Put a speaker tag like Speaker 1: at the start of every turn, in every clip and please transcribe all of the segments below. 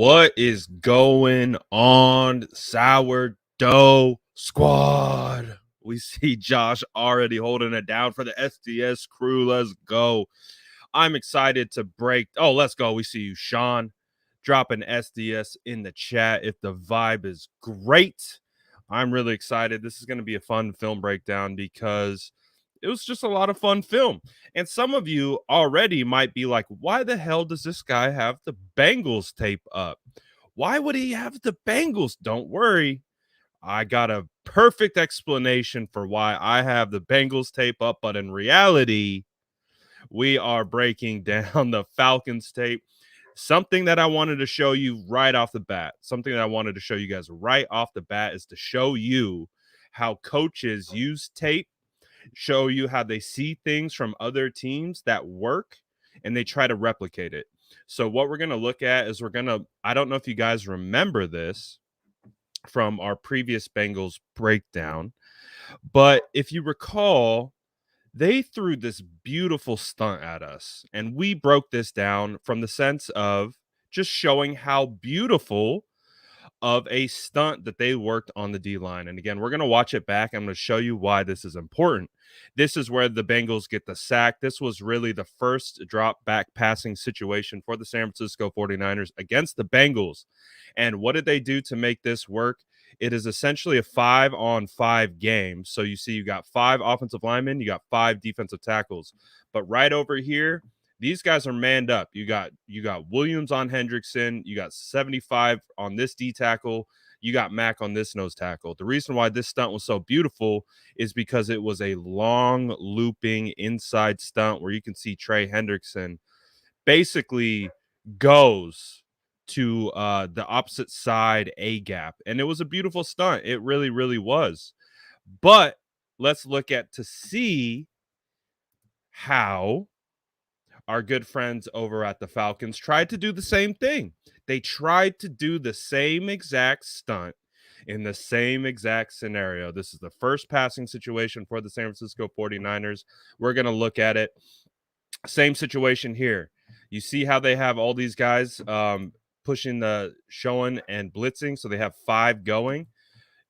Speaker 1: What is going on, Sourdough Squad? We see Josh already holding it down for the SDS crew. Let's go. I'm excited to break. Oh, let's go. We see you, Sean, dropping SDS in the chat. If the vibe is great, I'm really excited. This is going to be a fun film breakdown because it was just a lot of fun film. And some of you already might be like, why the hell does this guy have the Bengals tape up? Why would he have the Bengals? Don't worry. I got a perfect explanation for why I have the Bengals tape up. But in reality, we are breaking down the Falcons tape. Something that I wanted to show you right off the bat, something that I wanted to show you guys right off the bat is to show you how coaches use tape, show you how they see things from other teams that work and they try to replicate it. So what we're going to look at is I don't know if you guys remember this from our previous Bengals breakdown, but if you recall, they threw this beautiful stunt at us, and we broke this down from the sense of just showing how beautiful of a stunt that they worked on the D-line. And again, we're going to watch it back. I'm going to show you why this is important. This is where the Bengals get the sack. This was really the first drop back passing situation for the San Francisco 49ers against the Bengals. And what did they do to make this work? It is essentially a 5-on-5 game. So you see you got 5 offensive linemen, you got 5 defensive tackles. But right over here, these guys are manned up. You got Williams on Hendrickson. You got 75 on this D tackle. You got Mack on this nose tackle. The reason why this stunt was so beautiful is because it was a long looping inside stunt where you can see Trey Hendrickson basically goes to the opposite side A gap. And it was a beautiful stunt. It really, really was. But let's look at to see how our good friends over at the Falcons tried to do the same thing. They tried to do the same exact stunt in the same exact scenario. This is the first passing situation for the San Francisco 49ers. We're going to look at it. Same situation here. You see how they have all these guys pushing the showing and blitzing. So they have 5 going,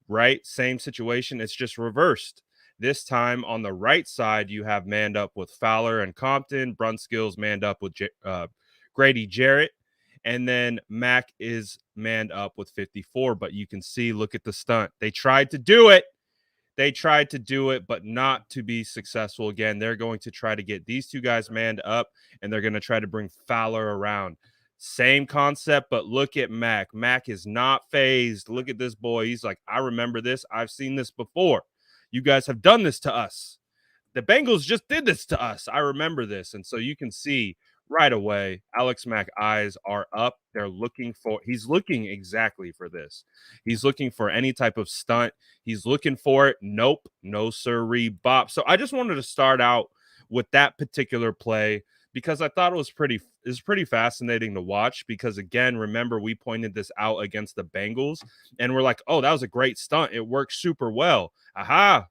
Speaker 1: right? Same situation. It's just reversed. This time on the right side, you have manned up with Fowler and Compton. Brunskill's manned up with Grady Jarrett. And then Mack is manned up with 54. But you can see, look at the stunt. They tried to do it. But not to be successful. Again, they're going to try to get these 2 guys manned up, and they're going to try to bring Fowler around. Same concept, but look at Mack. Mack is not phased. Look at this boy. He's like, I remember this. I've seen this before. You guys have done this to us. The Bengals just did this to us. I remember this. And so you can see right away, Alex Mack eyes are up. He's looking exactly for this. He's looking for any type of stunt. He's looking for it. Nope. No sirree bop. So I just wanted to start out with that particular play because I thought it was pretty fascinating to watch because, again, remember we pointed this out against the Bengals and we're like, oh, that was a great stunt. It worked super well. Aha,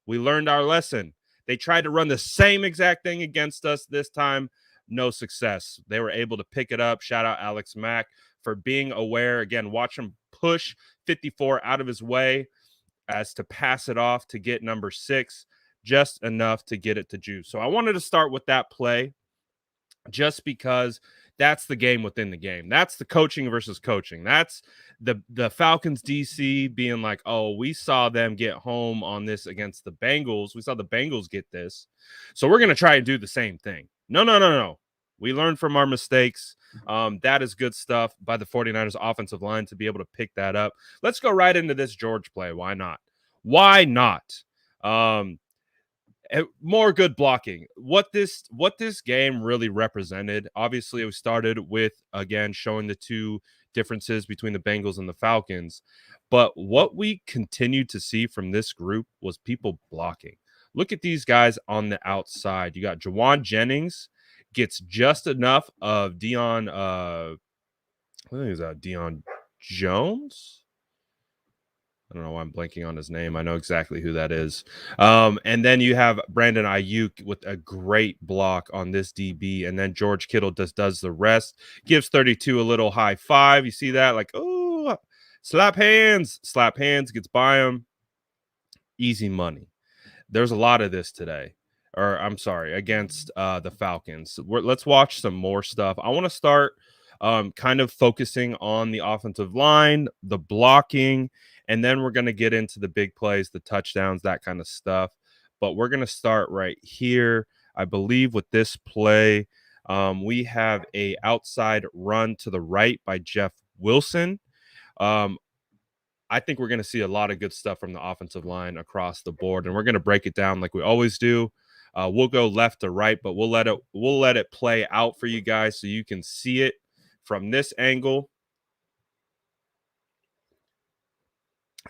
Speaker 1: we learned our lesson. They tried to run the same exact thing against us this time. No success. They were able to pick it up. Shout out Alex Mack for being aware. Again, watch him push 54 out of his way as to pass it off to get number 6, just enough to get it to Juice. So I wanted to start with that play just because that's the game within the game. That's the coaching versus coaching. That's the Falcons DC being like, oh, we saw them get home on this against the Bengals. We saw the Bengals get this. So we're going to try and do the same thing. No. We learned from our mistakes. That is good stuff by the 49ers offensive line to be able to pick that up. Let's go right into this George play. Why not? More good blocking. What this game really represented, obviously it started with, again, showing the 2 differences between the Bengals and the Falcons. But what we continued to see from this group was people blocking. Look at these guys on the outside. You got Jennings gets just enough of Dion Jones. I don't know why I'm blanking on his name. I know exactly who that is. And then you have Brandon Ayuk with a great block on this DB. And then George Kittle does the rest. Gives 32 a little high five. You see that? Like, oh, slap hands. Slap hands. Gets by him. Easy money. There's a lot of this today. Or I'm sorry, against the Falcons. Let's watch some more stuff. I want to start kind of focusing on the offensive line, the blocking, and then we're going to get into the big plays, the touchdowns, that kind of stuff. But we're going to start right here. I believe with this play, we have a outside run to the right by Jeff Wilson. I think we're going to see a lot of good stuff from the offensive line across the board, and we're going to break it down like we always do. We'll go left to right, but we'll let it play out for you guys so you can see it from this angle.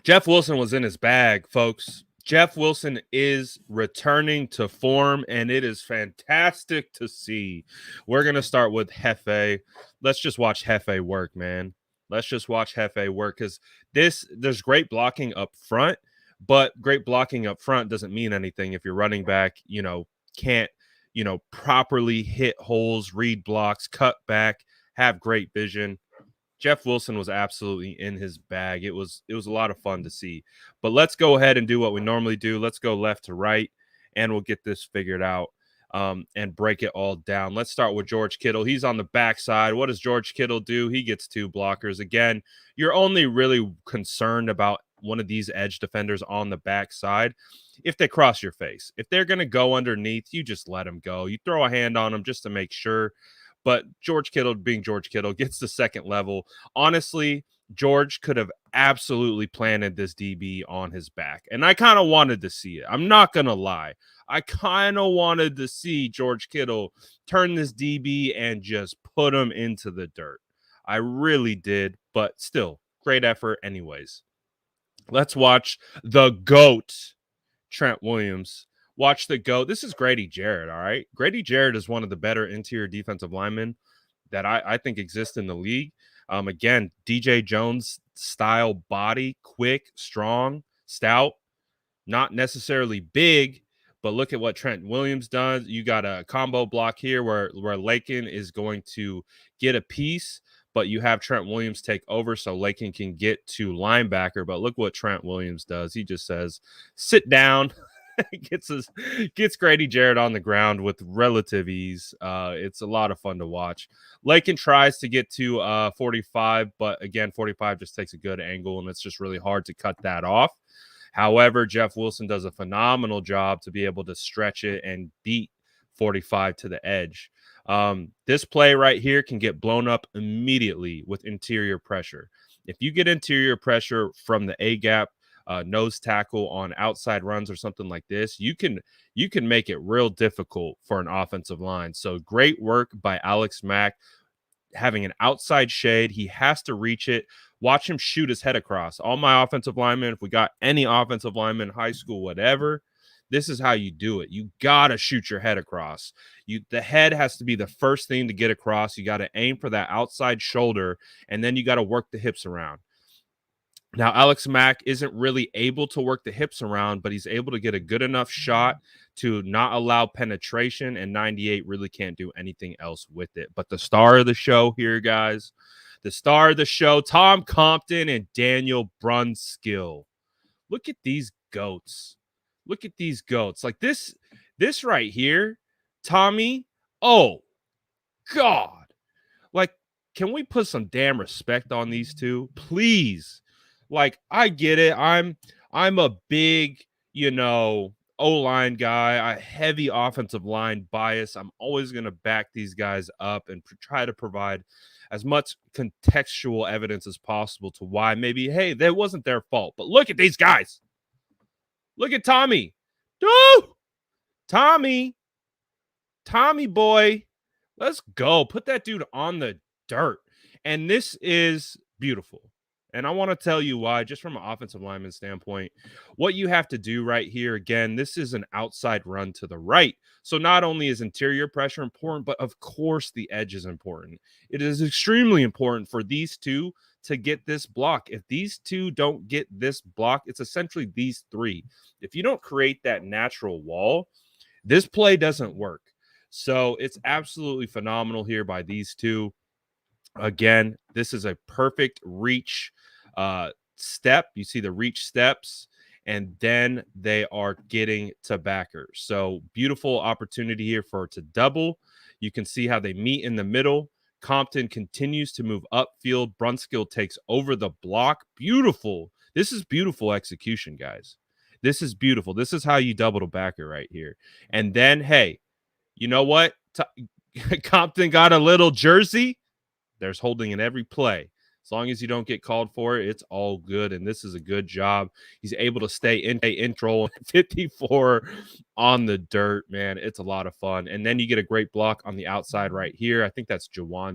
Speaker 1: Jeff Wilson was in his bag, folks. Jeff Wilson is returning to form, and it is fantastic to see. We're going to start with Hefe. Let's just watch Hefe work, man. Let's just watch Hefe work because there's great blocking up front, but great blocking up front doesn't mean anything if your running back, can't, properly hit holes, read blocks, cut back, have great vision. Jeff Wilson was absolutely in his bag. It was a lot of fun to see. But let's go ahead and do what we normally do. Let's go left to right, and we'll get this figured out and break it all down. Let's start with George Kittle. He's on the backside. What does George Kittle do? He gets 2 blockers. Again, you're only really concerned about one of these edge defenders on the backside if they cross your face. If they're going to go underneath, you just let them go. You throw a hand on them just to make sure. But George Kittle, being George Kittle, gets the second level. Honestly, George could have absolutely planted this DB on his back. And I kind of wanted to see it. I'm not going to lie. I kind of wanted to see George Kittle turn this DB and just put him into the dirt. I really did. But still, great effort anyways. Let's watch the GOAT, Trent Williams. Watch the GOAT. This is Grady Jarrett, all right? Grady Jarrett is one of the better interior defensive linemen that I think exist in the league. Again, DJ Jones style body, quick, strong, stout, not necessarily big, but look at what Trent Williams does. You got a combo block here where Lakin is going to get a piece, but you have Trent Williams take over so Lakin can get to linebacker. But look what Trent Williams does. He just says, sit down. gets Grady Jarrett on the ground with relative ease. It's a lot of fun to watch. Lakin tries to get to 45, but again, 45 just takes a good angle, and it's just really hard to cut that off. However, Jeff Wilson does a phenomenal job to be able to stretch it and beat 45 to the edge. This play right here can get blown up immediately with interior pressure. If you get interior pressure from the A-gap, nose tackle on outside runs or something like this, you can make it real difficult for an offensive line. So great work by Alex Mack having an outside shade. He has to reach it. Watch him shoot his head across. All my offensive linemen, if we got any offensive linemen, high school, whatever, this is how you do it. You got to shoot your head across. The head has to be the first thing to get across. You got to aim for that outside shoulder, and then you got to work the hips around. Now, Alex Mack isn't really able to work the hips around, but he's able to get a good enough shot to not allow penetration, and 98 really can't do anything else with it. But the star of the show here, guys, the star of the show, Tom Compton and Daniel Brunskill. Look at these goats. Look at these goats. Like this right here, Tommy, oh, God. Like, can we put some damn respect on these two? Please. Like, I get it. I'm a big, O-line guy, a heavy offensive line bias. I'm always going to back these guys up and try to provide as much contextual evidence as possible to why maybe, hey, that wasn't their fault. But look at these guys. Look at Tommy. Dude! Tommy boy. Let's go. Put that dude on the dirt. And this is beautiful. And I want to tell you why, just from an offensive lineman standpoint, what you have to do right here. Again, this is an outside run to the right. So not only is interior pressure important, but of course the edge is important. It is extremely important for these two to get this block. If these two don't get this block, it's essentially these three. If you don't create that natural wall, this play doesn't work. So it's absolutely phenomenal here by these two. Again, this is a perfect reach step. You see the reach steps, and then they are getting to backer. So beautiful opportunity here for it to double. You can see how they meet in the middle. Compton continues to move upfield. Brunskill takes over the block. Beautiful. This is beautiful execution, guys. This is beautiful. This is how you double to backer right here. And then, hey, you know what? Compton got a little jersey. There's holding in every play. As long as you don't get called for it, it's all good. And this is a good job. He's able to stay in control. 54 on the dirt, man. It's a lot of fun. And then you get a great block on the outside right here. I think that's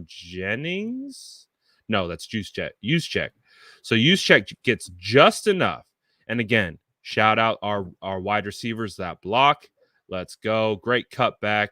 Speaker 1: Jennings. No, that's Juszczyk. So Juszczyk gets just enough. And again, shout out our wide receivers that block. Let's go. Great cutback.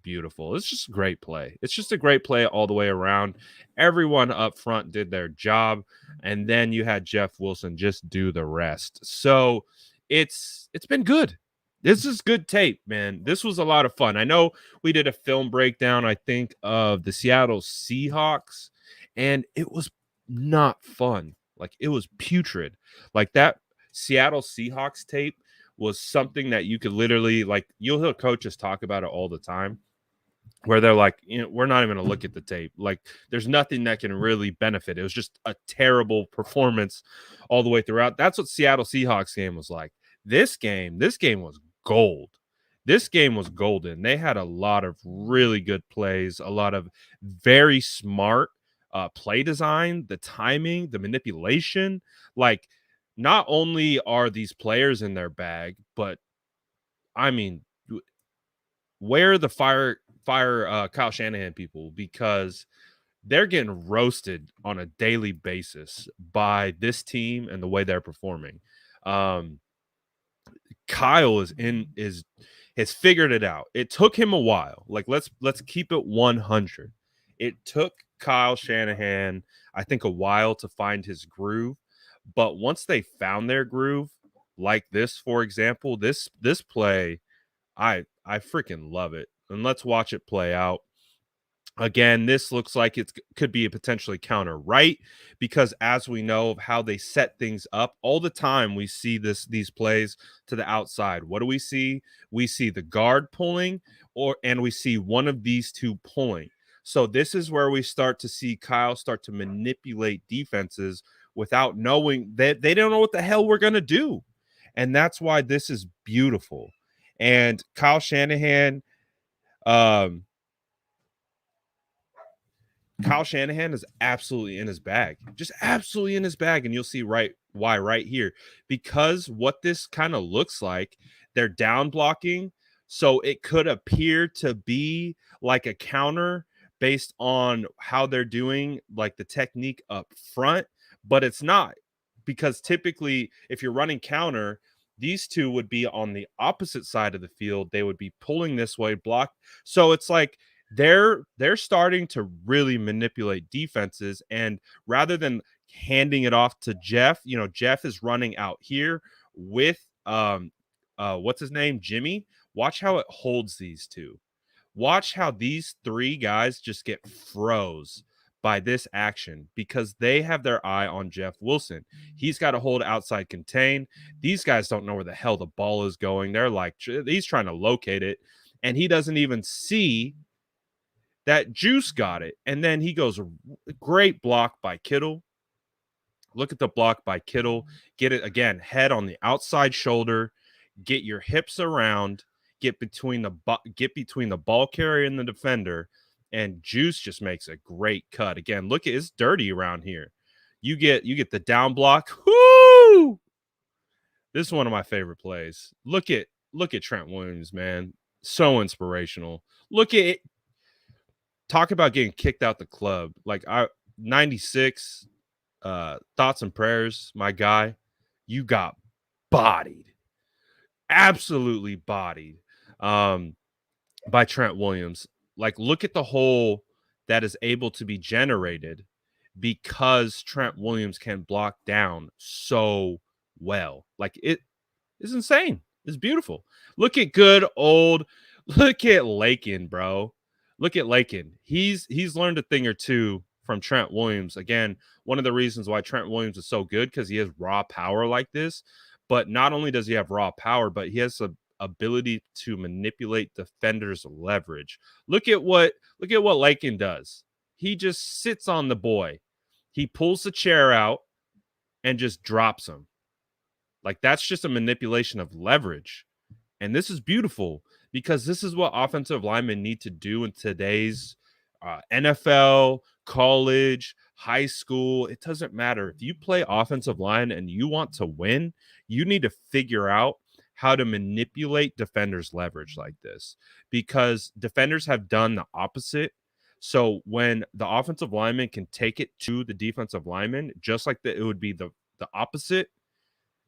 Speaker 1: Beautiful. It's just a great play. It's just a great play all the way around. Everyone up front did their job, and then you had Jeff Wilson just do the rest. So it's been good. This is good tape, man. This was a lot of fun. I know we did a film breakdown, I think, of the Seattle Seahawks, and it was not fun. Like, it was putrid. Like, that Seattle Seahawks tape was something that you could literally, like, you'll hear coaches talk about it all the time, where they're like, we're not even going to look at the tape. Like, there's nothing that can really benefit. It was just a terrible performance all the way throughout. That's what Seattle Seahawks game was like. This game was gold. This game was golden. They had a lot of really good plays, a lot of very smart play design, the timing, the manipulation. Like, not only are these players in their bag, but I mean, where are the fire Kyle Shanahan people, because they're getting roasted on a daily basis by this team and the way they're performing. Kyle has figured it out. It took him a while. Like, let's keep it 100. It took Kyle Shanahan, I think, a while to find his groove, but once they found their groove, like this, for example, this play, I freaking love it. And let's watch it play out. Again, this looks like it could be a potentially counter right, because as we know of how they set things up all the time, we see these plays to the outside. What do we see? We see the guard pulling, and we see one of these two pulling. So this is where we start to see Kyle start to manipulate defenses without knowing that they don't know what the hell we're going to do. And that's why this is beautiful. And Kyle Shanahan, Kyle Shanahan is absolutely in his bag, just absolutely in his bag. And you'll see why right here, because what this kind of looks like, they're down blocking. So it could appear to be like a counter based on how they're doing, like the technique up front, but it's not, because typically if you're running counter, these two would be on the opposite side of the field. They would be pulling this way, block. So it's like, they're starting to really manipulate defenses, and rather than handing it off to Jeff, Jeff is running out here with what's his name, Jimmy. Watch how it holds these two. Watch how these three guys just get froze by this action, because they have their eye on Jeff Wilson. He's got to hold outside contain. These guys don't know where the hell the ball is going. They're like, he's trying to locate it, and he doesn't even see that Juice got it. And then he goes, great block by Kittle. Look at the block by Kittle. Get it again, head on the outside shoulder. Get your hips around. Get between the ball carrier and the defender. And Juice just makes a great cut. Again, look, it's dirty around here. You get the down block. Woo! This is one of my favorite plays. Look at Trent Williams, man. So inspirational. Look at it. Talk about getting kicked out the club. Like, 96, thoughts and prayers, my guy. You got bodied. Absolutely bodied by Trent Williams. Like, look at the hole that is able to be generated because Trent Williams can block down so well. Like, it is insane. It's beautiful. Look at look at Lakin, bro. Look at Lakin. He's learned a thing or two from Trent Williams. Again, one of the reasons why Trent Williams is so good, because he has raw power like this. But not only does he have raw power, but he has the ability to manipulate defenders' leverage. Look at what Lakin does. He just sits on the boy. He pulls the chair out and just drops him. Like, that's just a manipulation of leverage. And this is beautiful, because this is what offensive linemen need to do in today's NFL, college, high school. It doesn't matter. If you play offensive line and you want to win, you need to figure out how to manipulate defenders' leverage like this, because defenders have done the opposite. So when the offensive lineman can take it to the defensive lineman, just like it would be the opposite,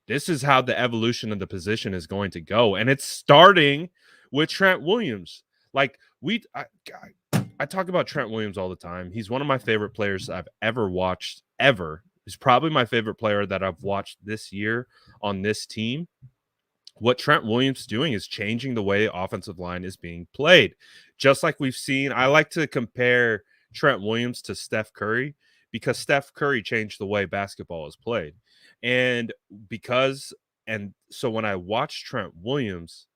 Speaker 1: this is how the evolution of the position is going to go. And it's starting with Trent Williams. Like, I talk about Trent Williams all the time. He's one of my favorite players I've ever watched, ever. He's probably my favorite player that I've watched this year on this team. What Trent Williams is doing is changing the way offensive line is being played. Just like we've seen, I like to compare Trent Williams to Steph Curry, because Steph Curry changed the way basketball is played. And so when I watch Trent Williams,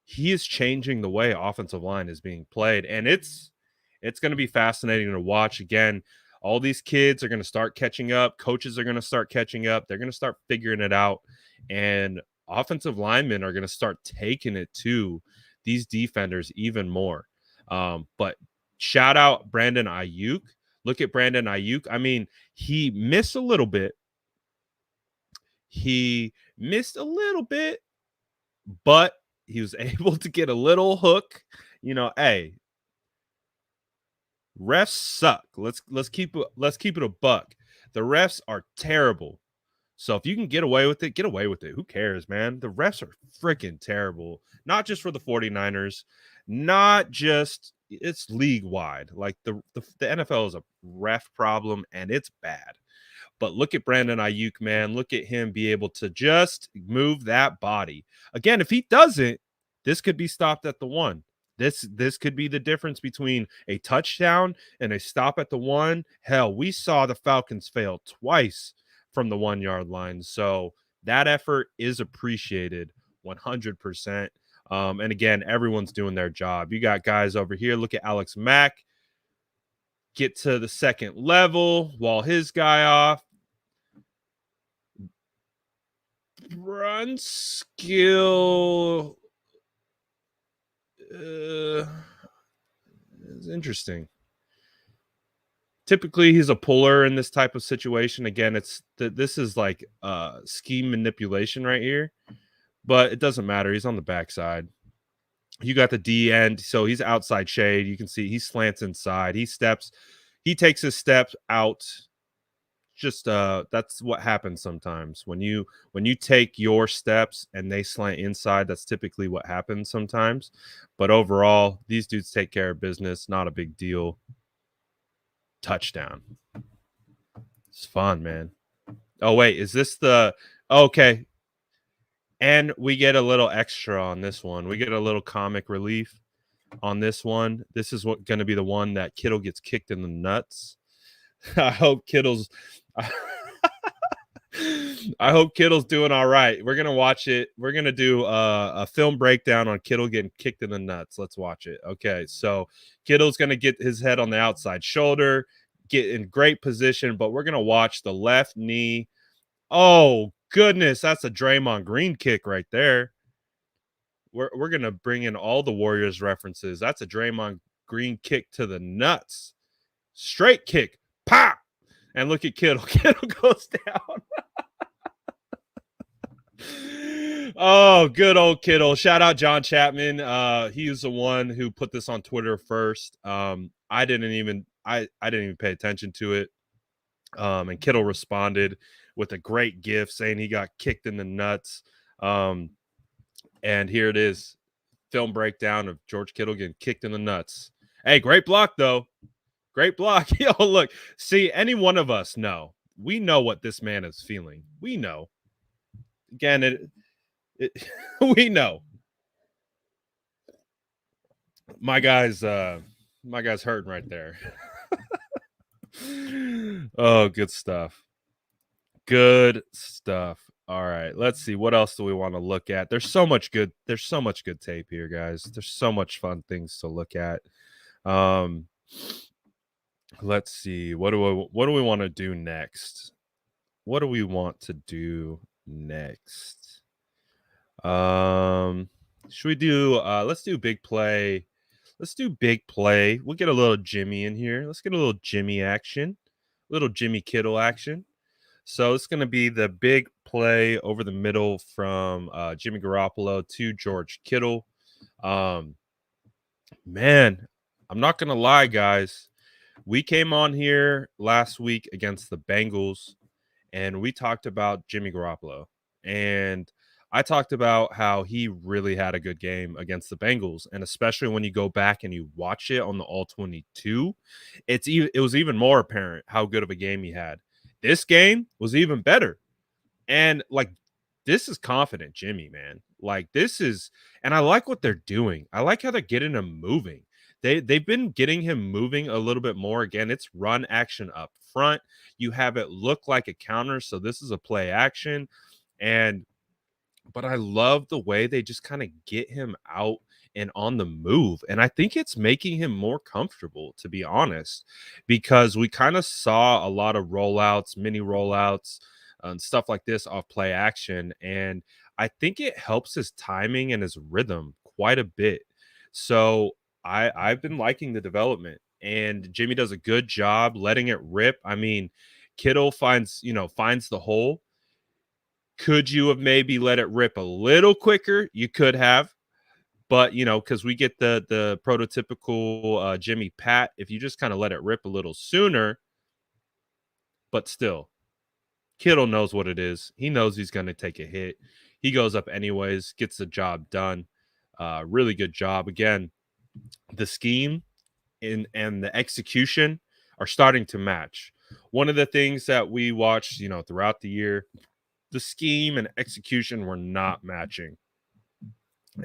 Speaker 1: he is changing the way offensive line is being played. And it's going to be fascinating to watch. Again, all these kids are going to start catching up. Coaches are going to start catching up. They're going to start figuring it out. And offensive linemen are going to start taking it to these defenders even more. But shout out Brandon Ayuk. Look at Brandon Ayuk. I mean, he missed a little bit. But he was able to get a little hook. Hey, refs suck. Let's keep it a buck. The refs are terrible. So if you can get away with it, get away with it. Who cares, man? The refs are freaking terrible. Not just for the 49ers, it's league wide. Like, the NFL is a ref problem, and it's bad. But look at Brandon Ayuk, man. Look at him be able to just move that body. Again, if he doesn't, this could be stopped at the 1. This could be the difference between a touchdown and a stop at the 1. Hell, we saw the Falcons fail twice from the 1-yard line. So that effort is appreciated 100%. And again, everyone's doing their job. You got guys over here. Look at Alex Mack get to the second level, wall his guy off. Run skill is interesting. Typically, he's a puller in this type of situation. Again, this is like scheme manipulation right here, but it doesn't matter. He's on the backside. You got the D end, so he's outside shade. You can see he slants inside. He takes his steps out. Just that's what happens sometimes when you take your steps and they slant inside. That's typically what happens sometimes. But overall, these dudes take care of business. Not a big deal. Touchdown. It's fun, man. Oh wait, is this the okay? And we get a little extra on this one. We get a little comic relief on this one. This is going to be the one that Kittle gets kicked in the nuts. I hope Kittle's doing all right. We're gonna watch it. We're gonna do a film breakdown on Kittle getting kicked in the nuts. Let's watch it. Okay, so Kittle's gonna get his head on the outside shoulder, get in great position, but we're gonna watch the left knee. Oh goodness, that's a Draymond Green kick right there. We're gonna bring in all the Warriors references. That's a Draymond Green kick to the nuts. Straight kick. Pop! And look at Kittle. Kittle goes down. Oh, good old Kittle. Shout out John Chapman. He was the one who put this on Twitter first. I didn't even pay attention to it. And Kittle responded with a great gif saying he got kicked in the nuts. And here it is. Film breakdown of George Kittle getting kicked in the nuts. Hey, great block, though. Great block. Yo, look. See, any one of us know. We know what this man is feeling. We know. Again, it we know. My guy's hurting right there. Oh, good stuff. Good stuff. All right, let's see what else do we want to look at. There's so much good tape here, guys. There's so much fun things to look at. Um let's see. What do we want to do next? What do we want to do next? Should we do let's do big play. Let's do big play. We'll get a little Jimmy in here. Let's get a little Jimmy action. Little Jimmy Kittle action. So it's going to be the big play over the middle from Jimmy Garoppolo to George Kittle. Man, I'm not going to lie, guys. We came on here last week against the Bengals, and we talked about Jimmy Garoppolo. And I talked about how he really had a good game against the Bengals, and especially when you go back and you watch it on the All 22, it was even more apparent how good of a game he had. This game was even better. And like this is confident Jimmy, man. Like this is and I like what they're doing. I like how they're getting him moving. They've been getting him moving a little bit more. Again, it's run action up front. You have it look like a counter, so this is a play action. And but I love the way they just kind of get him out and on the move. And I think it's making him more comfortable, to be honest, because we kind of saw a lot of rollouts, mini rollouts, and stuff like this off play action. And I think it helps his timing and his rhythm quite a bit. So I've been liking the development, and Jimmy does a good job letting it rip. I mean, Kittle finds the hole. Could you have maybe let it rip a little quicker? You could have, but because we get the prototypical Jimmy Pat, if you just kind of let it rip a little sooner, but still, Kittle knows what it is. He knows he's going to take a hit. He goes up anyways, gets the job done. Really good job. Again, the scheme and the execution are starting to match. One of the things that we watched, throughout the year, the scheme and execution were not matching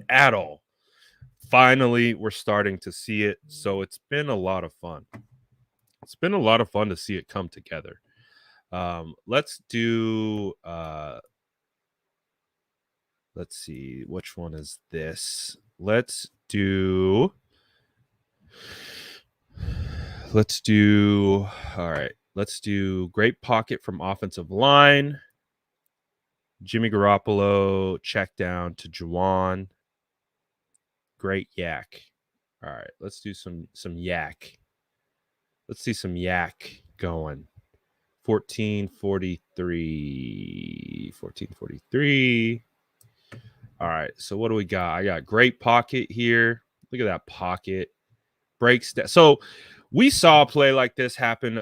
Speaker 1: at all. Finally, we're starting to see it. So it's been a lot of fun. It's been a lot of fun to see it come together. Let's do let's see, which one is this? Let's do all right. Let's do great pocket from offensive line. Jimmy Garoppolo check down to Juwan. Great yak. All right, let's do some yak. Let's see some yak going. 1443. 1443. All right, so what do we got? I got great pocket here. Look at that pocket. Breaks down. So we saw a play like this happen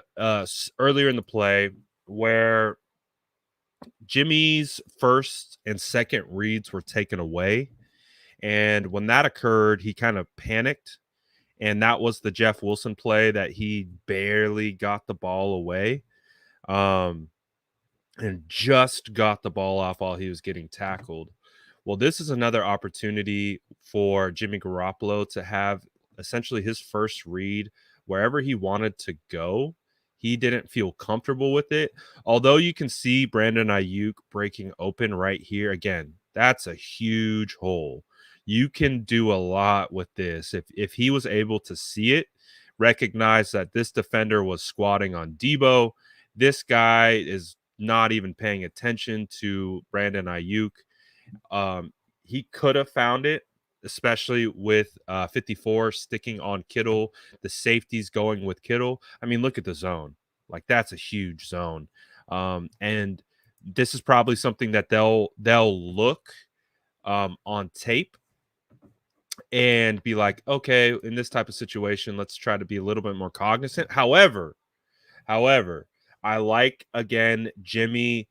Speaker 1: earlier in the play where Jimmy's first and second reads were taken away. And when that occurred, he kind of panicked. And that was the Jeff Wilson play that he barely got the ball away. And just got the ball off while he was getting tackled. Well, this is another opportunity for Jimmy Garoppolo to have essentially his first read wherever he wanted to go. He didn't feel comfortable with it. Although you can see Brandon Ayuk breaking open right here. Again, that's a huge hole. You can do a lot with this. If he was able to see it, recognize that this defender was squatting on Deebo. This guy is not even paying attention to Brandon Ayuk. He could have found it, especially with 54 sticking on Kittle, the safeties going with Kittle. I mean, look at the zone. Like, that's a huge zone. And this is probably something that they'll look on tape and be like, okay, in this type of situation, let's try to be a little bit more cognizant. However, I like, again, Jimmy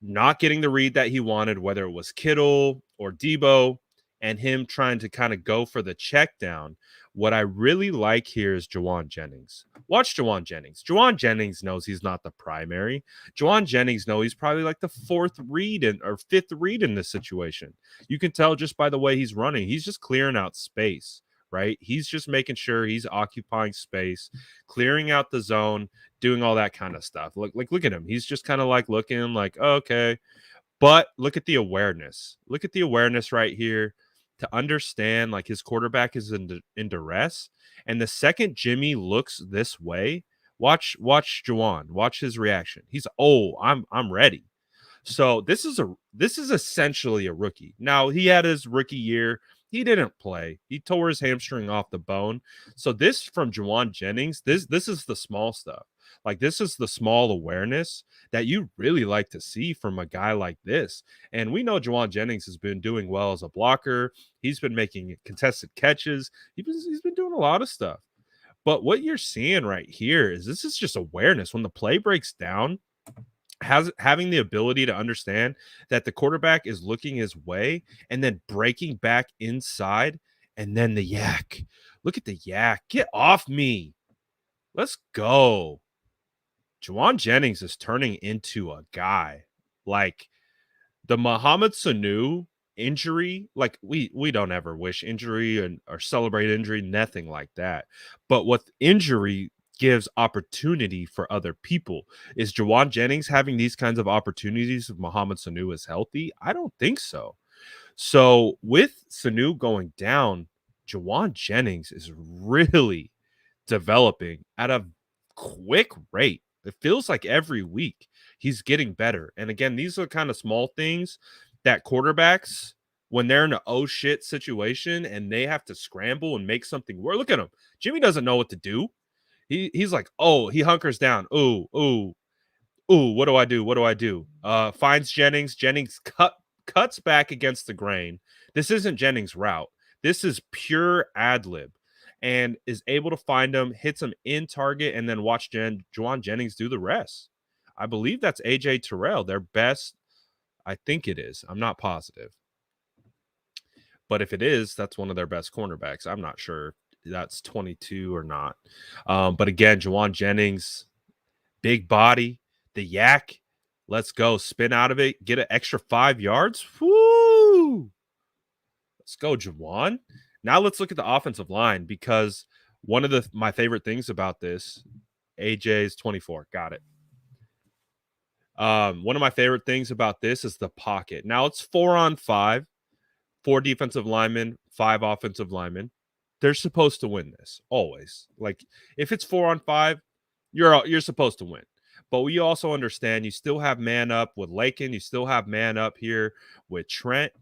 Speaker 1: not getting the read that he wanted, whether it was Kittle or Deebo, and him trying to kind of go for the check down. What I really like here is Jawan Jennings. Watch Jawan Jennings. Jawan Jennings knows he's not the primary. Jawan Jennings knows he's probably like the fourth read or fifth read in this situation. You can tell just by the way he's running. He's just clearing out space, right? He's just making sure he's occupying space, clearing out the zone, doing all that kind of stuff. Look at him. He's just kind of like looking like, oh, okay. But look at the awareness. Look at the awareness right here to understand like his quarterback is in duress. And the second Jimmy looks this way, watch Juwan, watch his reaction. He's I'm ready. So this is essentially a rookie. Now he had his rookie year. He didn't play. He tore his hamstring off the bone. So this from Jawan Jennings, this is the small stuff. Like this is the small awareness that you really like to see from a guy like this. And we know Jawan Jennings has been doing well as a blocker. He's been making contested catches. He's been doing a lot of stuff. But what you're seeing right here is this is just awareness. When the play breaks down, having the ability to understand that the quarterback is looking his way and then breaking back inside, and then the yak. Look at the yak. Get off me. Let's go. Jawan Jennings is turning into a guy. Like the Mohamed Sanu injury, like we don't ever wish injury or celebrate injury, nothing like that. But what injury gives opportunity for other people. Is Jawan Jennings having these kinds of opportunities if Mohamed Sanu is healthy? I don't think so. So with Sanu going down, Jawan Jennings is really developing at a quick rate. It feels like every week he's getting better. And again, these are kind of small things that quarterbacks, when they're in an oh shit situation and they have to scramble and make something work. Look at him. Jimmy doesn't know what to do. He's like, oh, he hunkers down. Ooh, what do I do? What do I do? Finds Jennings. Jennings cuts back against the grain. This isn't Jennings' route. This is pure ad lib, and is able to find him, hits him in target, and then watch Jawan Jennings do the rest. I believe that's AJ Terrell, their best. I think it is. I'm not positive. But if it is, that's one of their best cornerbacks. I'm not sure that's 22 or not. But again, Jawan Jennings, big body, the yak. Let's go. Spin out of it. Get an extra 5 yards. Woo! Let's go, Jawan. Now let's look at the offensive line, because one of my favorite things about this, AJ's 24. Got it. One of my favorite things about this is the pocket. Now it's 4-on-5, 4 defensive linemen, 5 offensive linemen. They're supposed to win this always. Like if it's 4-on-5, you're supposed to win. But we also understand you still have man up with Lakin. You still have man up here with Trent,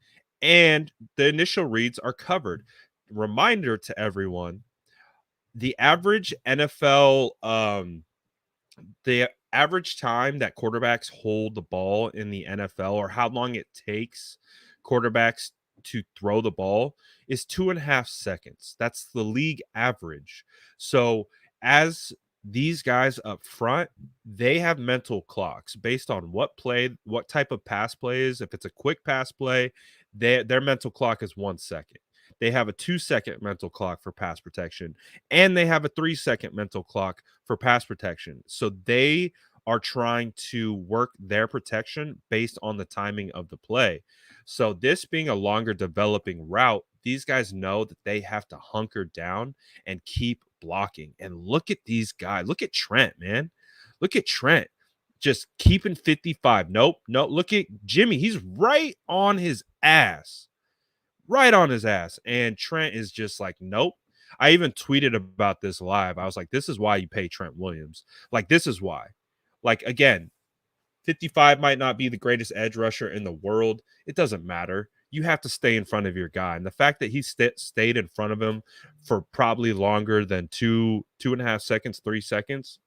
Speaker 1: and the initial reads are covered. Reminder to everyone: the average NFL, the average time that quarterbacks hold the ball in the NFL, or how long it takes quarterbacks to throw the ball, is 2.5 seconds. That's the league average. So as these guys up front, they have mental clocks based on what type of pass play is. If it's a quick pass play, their mental clock is 1 second. They have a 2-second mental clock for pass protection, and they have a 3-second mental clock for pass protection. So they are trying to work their protection based on the timing of the play. So this being a longer developing route, these guys know that they have to hunker down and keep blocking. And look at these guys. Look at Trent, man. Look at Trent. Just keeping 55. Nope. Look at Jimmy. He's right on his ass. Right on his ass. And Trent is just like, nope. I even tweeted about this live. I was like, this is why you pay Trent Williams. Like, this is why. Like, again, 55 might not be the greatest edge rusher in the world. It doesn't matter. You have to stay in front of your guy. And the fact that he stayed in front of him for probably longer than 2.5 seconds, 3 seconds,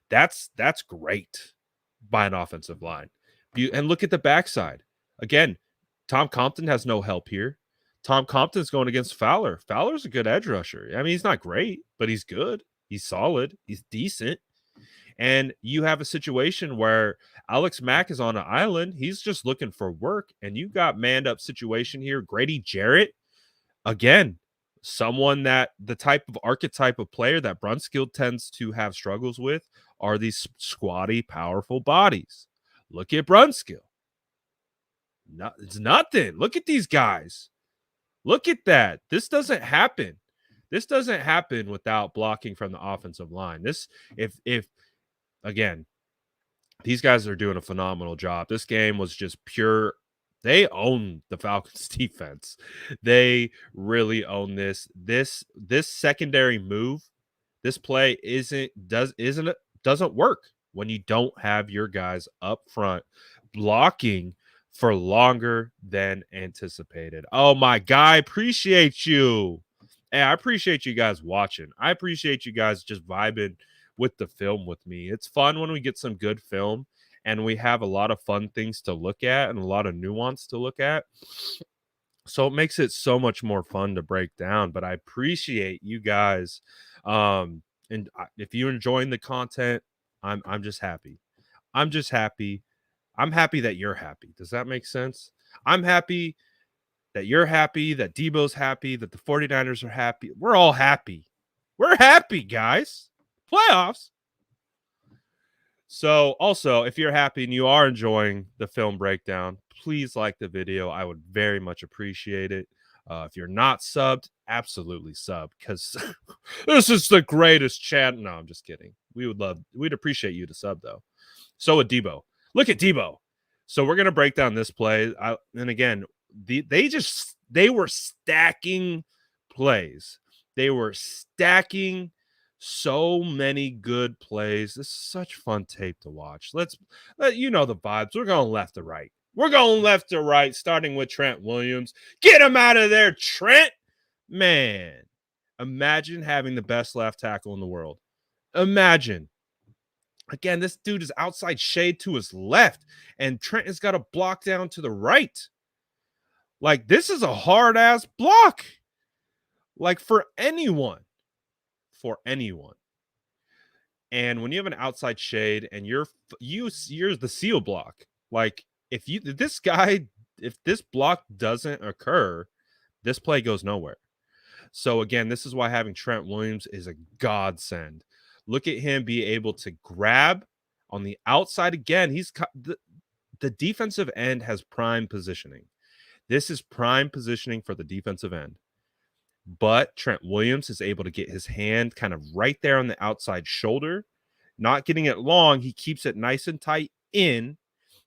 Speaker 1: that's great by an offensive line. And look at the backside. Again, Tom Compton has no help here. Tom Compton's going against Fowler. Fowler's a good edge rusher. I mean, he's not great, but he's good. He's solid. He's decent. And you have a situation where Alex Mack is on an island. He's just looking for work. And you got manned up situation here. Grady Jarrett, again, someone that the type of archetype of player that Brunskill tends to have struggles with are these squatty, powerful bodies. Look at Brunskill. It's nothing. Look at these guys. Look at that. This doesn't happen. This doesn't happen without blocking from the offensive line. If again, these guys are doing a phenomenal job. This game was just pure. They own the Falcons defense. They really own this. This secondary move, this play doesn't work when you don't have your guys up front blocking for longer than anticipated. Oh my guy, appreciate you. Hey, I appreciate you guys watching. I appreciate you guys just vibing with the film with me. It's fun when we get some good film and we have a lot of fun things to look at and a lot of nuance to look at. So it makes it so much more fun to break down. But I appreciate you guys. And if you're enjoying the content, I'm just happy. I'm just happy. I'm happy that you're happy. Does that make sense? I'm happy that you're happy, that Deebo's happy, that the 49ers are happy. We're all happy. We're happy, guys. Playoffs. So also, if you're happy and you are enjoying the film breakdown, please like the video. I would very much appreciate it. If you're not subbed, absolutely sub, because this is the greatest channel. No, I'm just kidding. We'd appreciate you to sub though. So with Deebo. Look at Deebo. So we're gonna break down this play. And again, they were stacking plays. They were stacking so many good plays. This is such fun tape to watch. You know the vibes. We're going left to right. We're going left to right, starting with Trent Williams. Get him out of there, Trent. Man, imagine having the best left tackle in the world. Imagine. Again, this dude is outside shade to his left, and Trent has got a block down to the right. Like, this is a hard-ass block. Like, for anyone. For anyone. And when you have an outside shade and you're the seal block, like if this block doesn't occur, this play goes nowhere. So again, this is why having Trent Williams is a godsend. Look at him be able to grab on the outside again. The defensive end has prime positioning. This is prime positioning for the defensive end. But Trent Williams is able to get his hand kind of right there on the outside shoulder, not getting it long. He keeps it nice and tight in.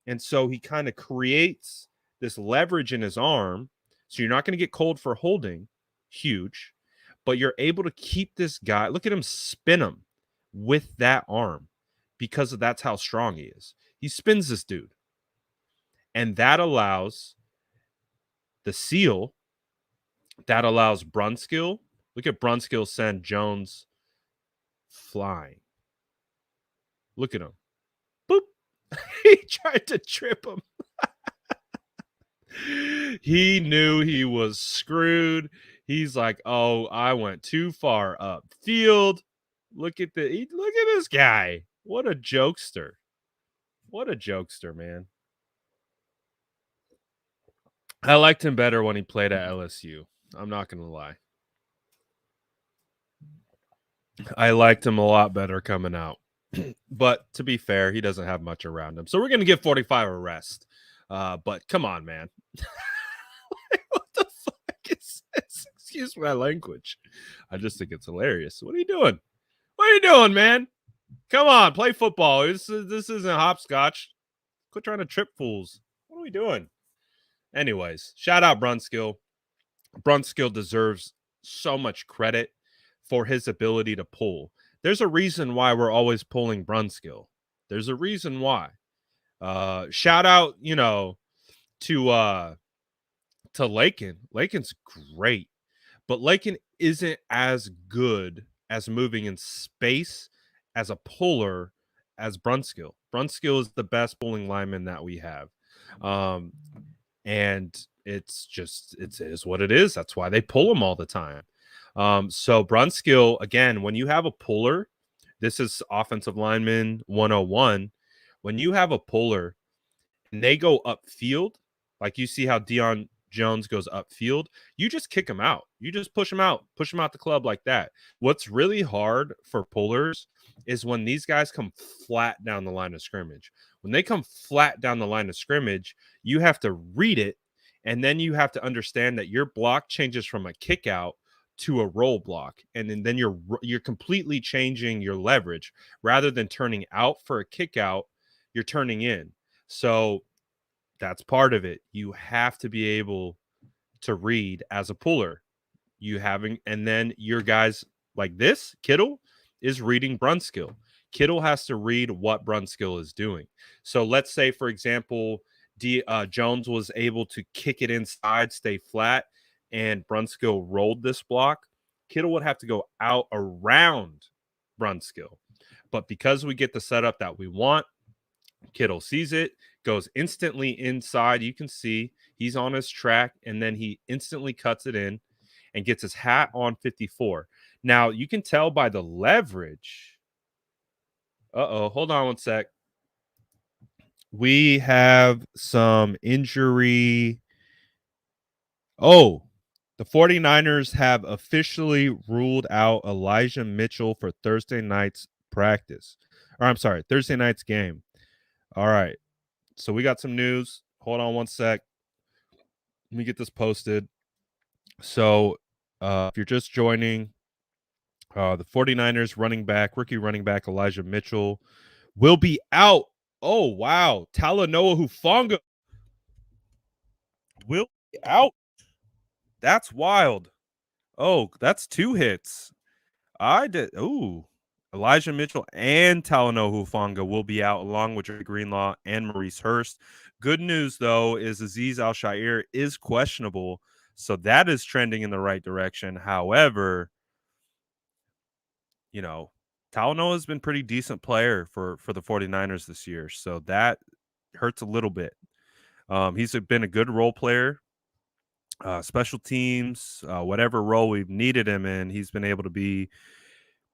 Speaker 1: And so he kind of creates this leverage in his arm. So you're not going to get cold for holding. Huge. But you're able to keep this guy. Look at him spin him with that arm because that's how strong he is. He spins this dude. And that allows the seal. That allows Brunskill. Look at Brunskill send Jones flying. Look at him. Boop. He tried to trip him. He knew he was screwed. He's like, oh, I went too far upfield. Look at this guy. What a jokester. What a jokester, man. I liked him better when he played at LSU. I'm not going to lie. I liked him a lot better coming out. But to be fair, he doesn't have much around him. So we're going to give 45 a rest. But come on, man. What the fuck is this? Excuse my language. I just think it's hilarious. What are you doing? What are you doing, man? Come on, play football. This isn't hopscotch. Quit trying to trip fools. What are we doing? Anyways, shout out Brunskill. Brunskill deserves so much credit for his ability to pull. There's a reason why we're always pulling Brunskill. There's a reason why. Shout out, to Lakin. Lakin's great, but Lakin isn't as good as moving in space as a puller as Brunskill. Brunskill is the best pulling lineman that we have. And it is what it is. That's why they pull him all the time. So Brunskill, again, when you have a puller, This is offensive lineman 101. When you have a puller and they go upfield, like you see how Deion Jones goes upfield, you just kick him out. You just push him out the club like that. What's really hard for pullers is when these guys come flat down the line of scrimmage. When they come flat down the line of scrimmage, you have to read it, and then you have to understand that your block changes from a kick out to a roll block, and then you're completely changing your leverage. Rather than turning out for a kick out, you're turning in. So that's part of it. You have to be able to read as a puller. And then your guys like this, Kittle is reading Brunskill. Kittle has to read what Brunskill is doing. So let's say, for example, Jones was able to kick it inside, stay flat, and Brunskill rolled this block. Kittle would have to go out around Brunskill. But because we get the setup that we want, Kittle sees it, goes instantly inside. You can see he's on his track, and then he instantly cuts it in and gets his hat on 54. Now, you can tell by the leverage. Hold on one sec. We have some injury. Oh, the 49ers have officially ruled out Elijah Mitchell for Thursday night's practice. Or I'm sorry, Thursday night's game. All right. So we got some news. Hold on one sec. Let me get this posted. So if you're just joining, the 49ers rookie running back Elijah Mitchell will be out. Oh, wow. Talanoa Hufanga will be out. That's wild. Oh, that's 2 hits. Elijah Mitchell and Talanoa Hufanga will be out along with Dre Greenlaw and Maurice Hurst. Good news, though, is Azeez Al-Shaair is questionable, so that is trending in the right direction. However, Talanoa has been pretty decent player for the 49ers this year, so that hurts a little bit. He's been a good role player, special teams, whatever role we've needed him in, he's been able to be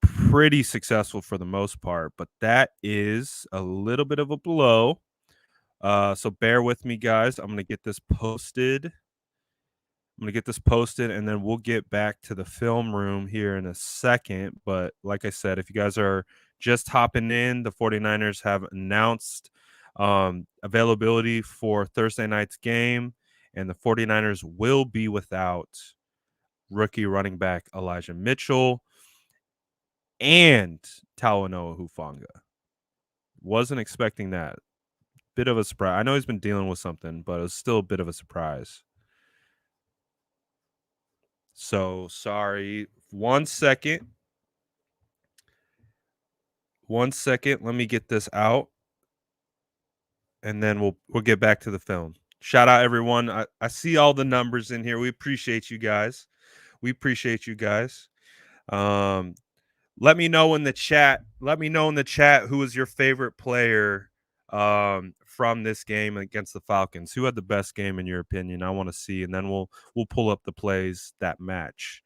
Speaker 1: pretty successful for the most part, but that is a little bit of a blow. So bear with me, guys. I'm going to get this posted. And then we'll get back to the film room here in a second. But like I said, if you guys are just hopping in, the 49ers have announced availability for Thursday night's game, and the 49ers will be without rookie running back Elijah Mitchell and Talanoa Hufanga. Wasn't expecting that. Bit of a surprise. I know he's been dealing with something, but it was still a bit of a surprise. So sorry. 1 second. 1 second. Let me get this out, and then we'll get back to the film. Shout out everyone. I see all the numbers in here. We appreciate you guys. Let me know in the chat. Who is your favorite player from this game against the Falcons. Who had the best game in your opinion? I want to see, and then we'll pull up the plays that match.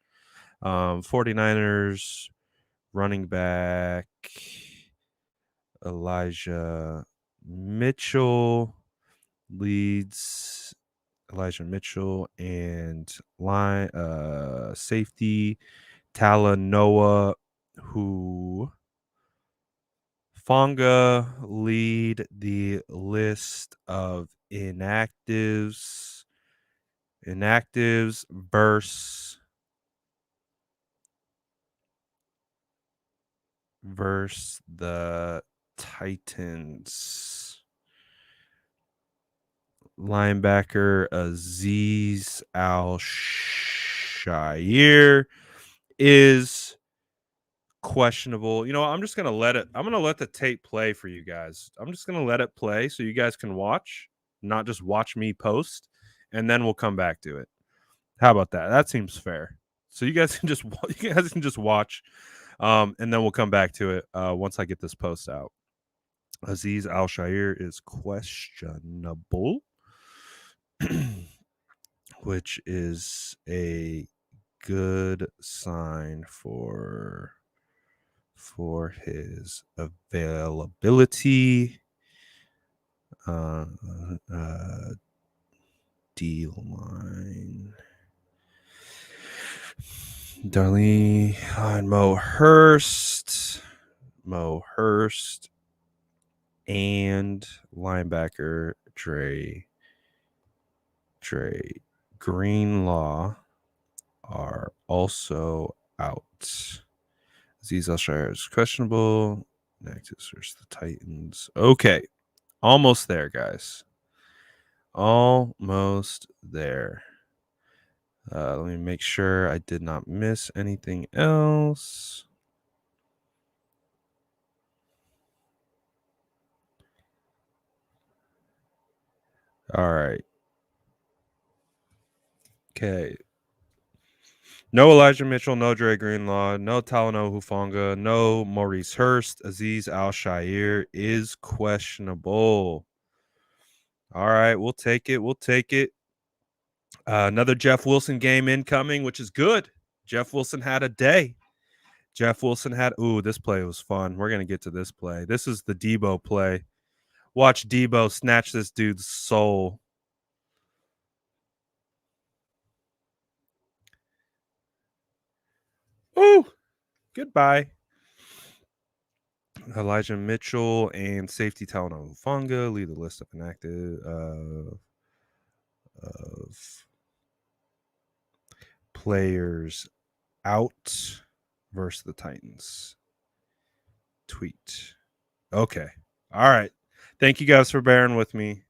Speaker 1: 49ers running back Elijah Mitchell leads Elijah Mitchell and line safety Talanoa Hufanga lead the list of inactives versus the Titans. Linebacker Azeez Al-Shaair is questionable. I'm just gonna let the tape play for you guys. I'm just gonna let it play so you guys can watch, not just watch me post, and then we'll come back to it. How about that? That seems fair. So you guys can just watch, and then we'll come back to it once I get this post out. Azeez Al-Shaair is questionable, which is a good sign for for his availability. D line. Darlene on Mo Hurst, and linebacker Dre Greenlaw are also out. Aziz Al-Shire is questionable. Next versus the Titans. Okay, almost there, guys. Almost there. Let me make sure I did not miss anything else. All right. Okay. No Elijah Mitchell, no Dre Greenlaw, no Talanoa Hufanga, no Maurice Hurst. Aziz Al-Shire is questionable. All right, we'll take it. Another Jeff Wilson game incoming, which is good. Jeff Wilson had a day. This play was fun. We're going to get to this play. This is the Deebo play. Watch Deebo snatch this dude's soul. Ooh, goodbye. Elijah Mitchell and safety Talanoa Hufanga lead the list of inactive of players out versus the Titans. Tweet. Okay. All right. Thank you guys for bearing with me.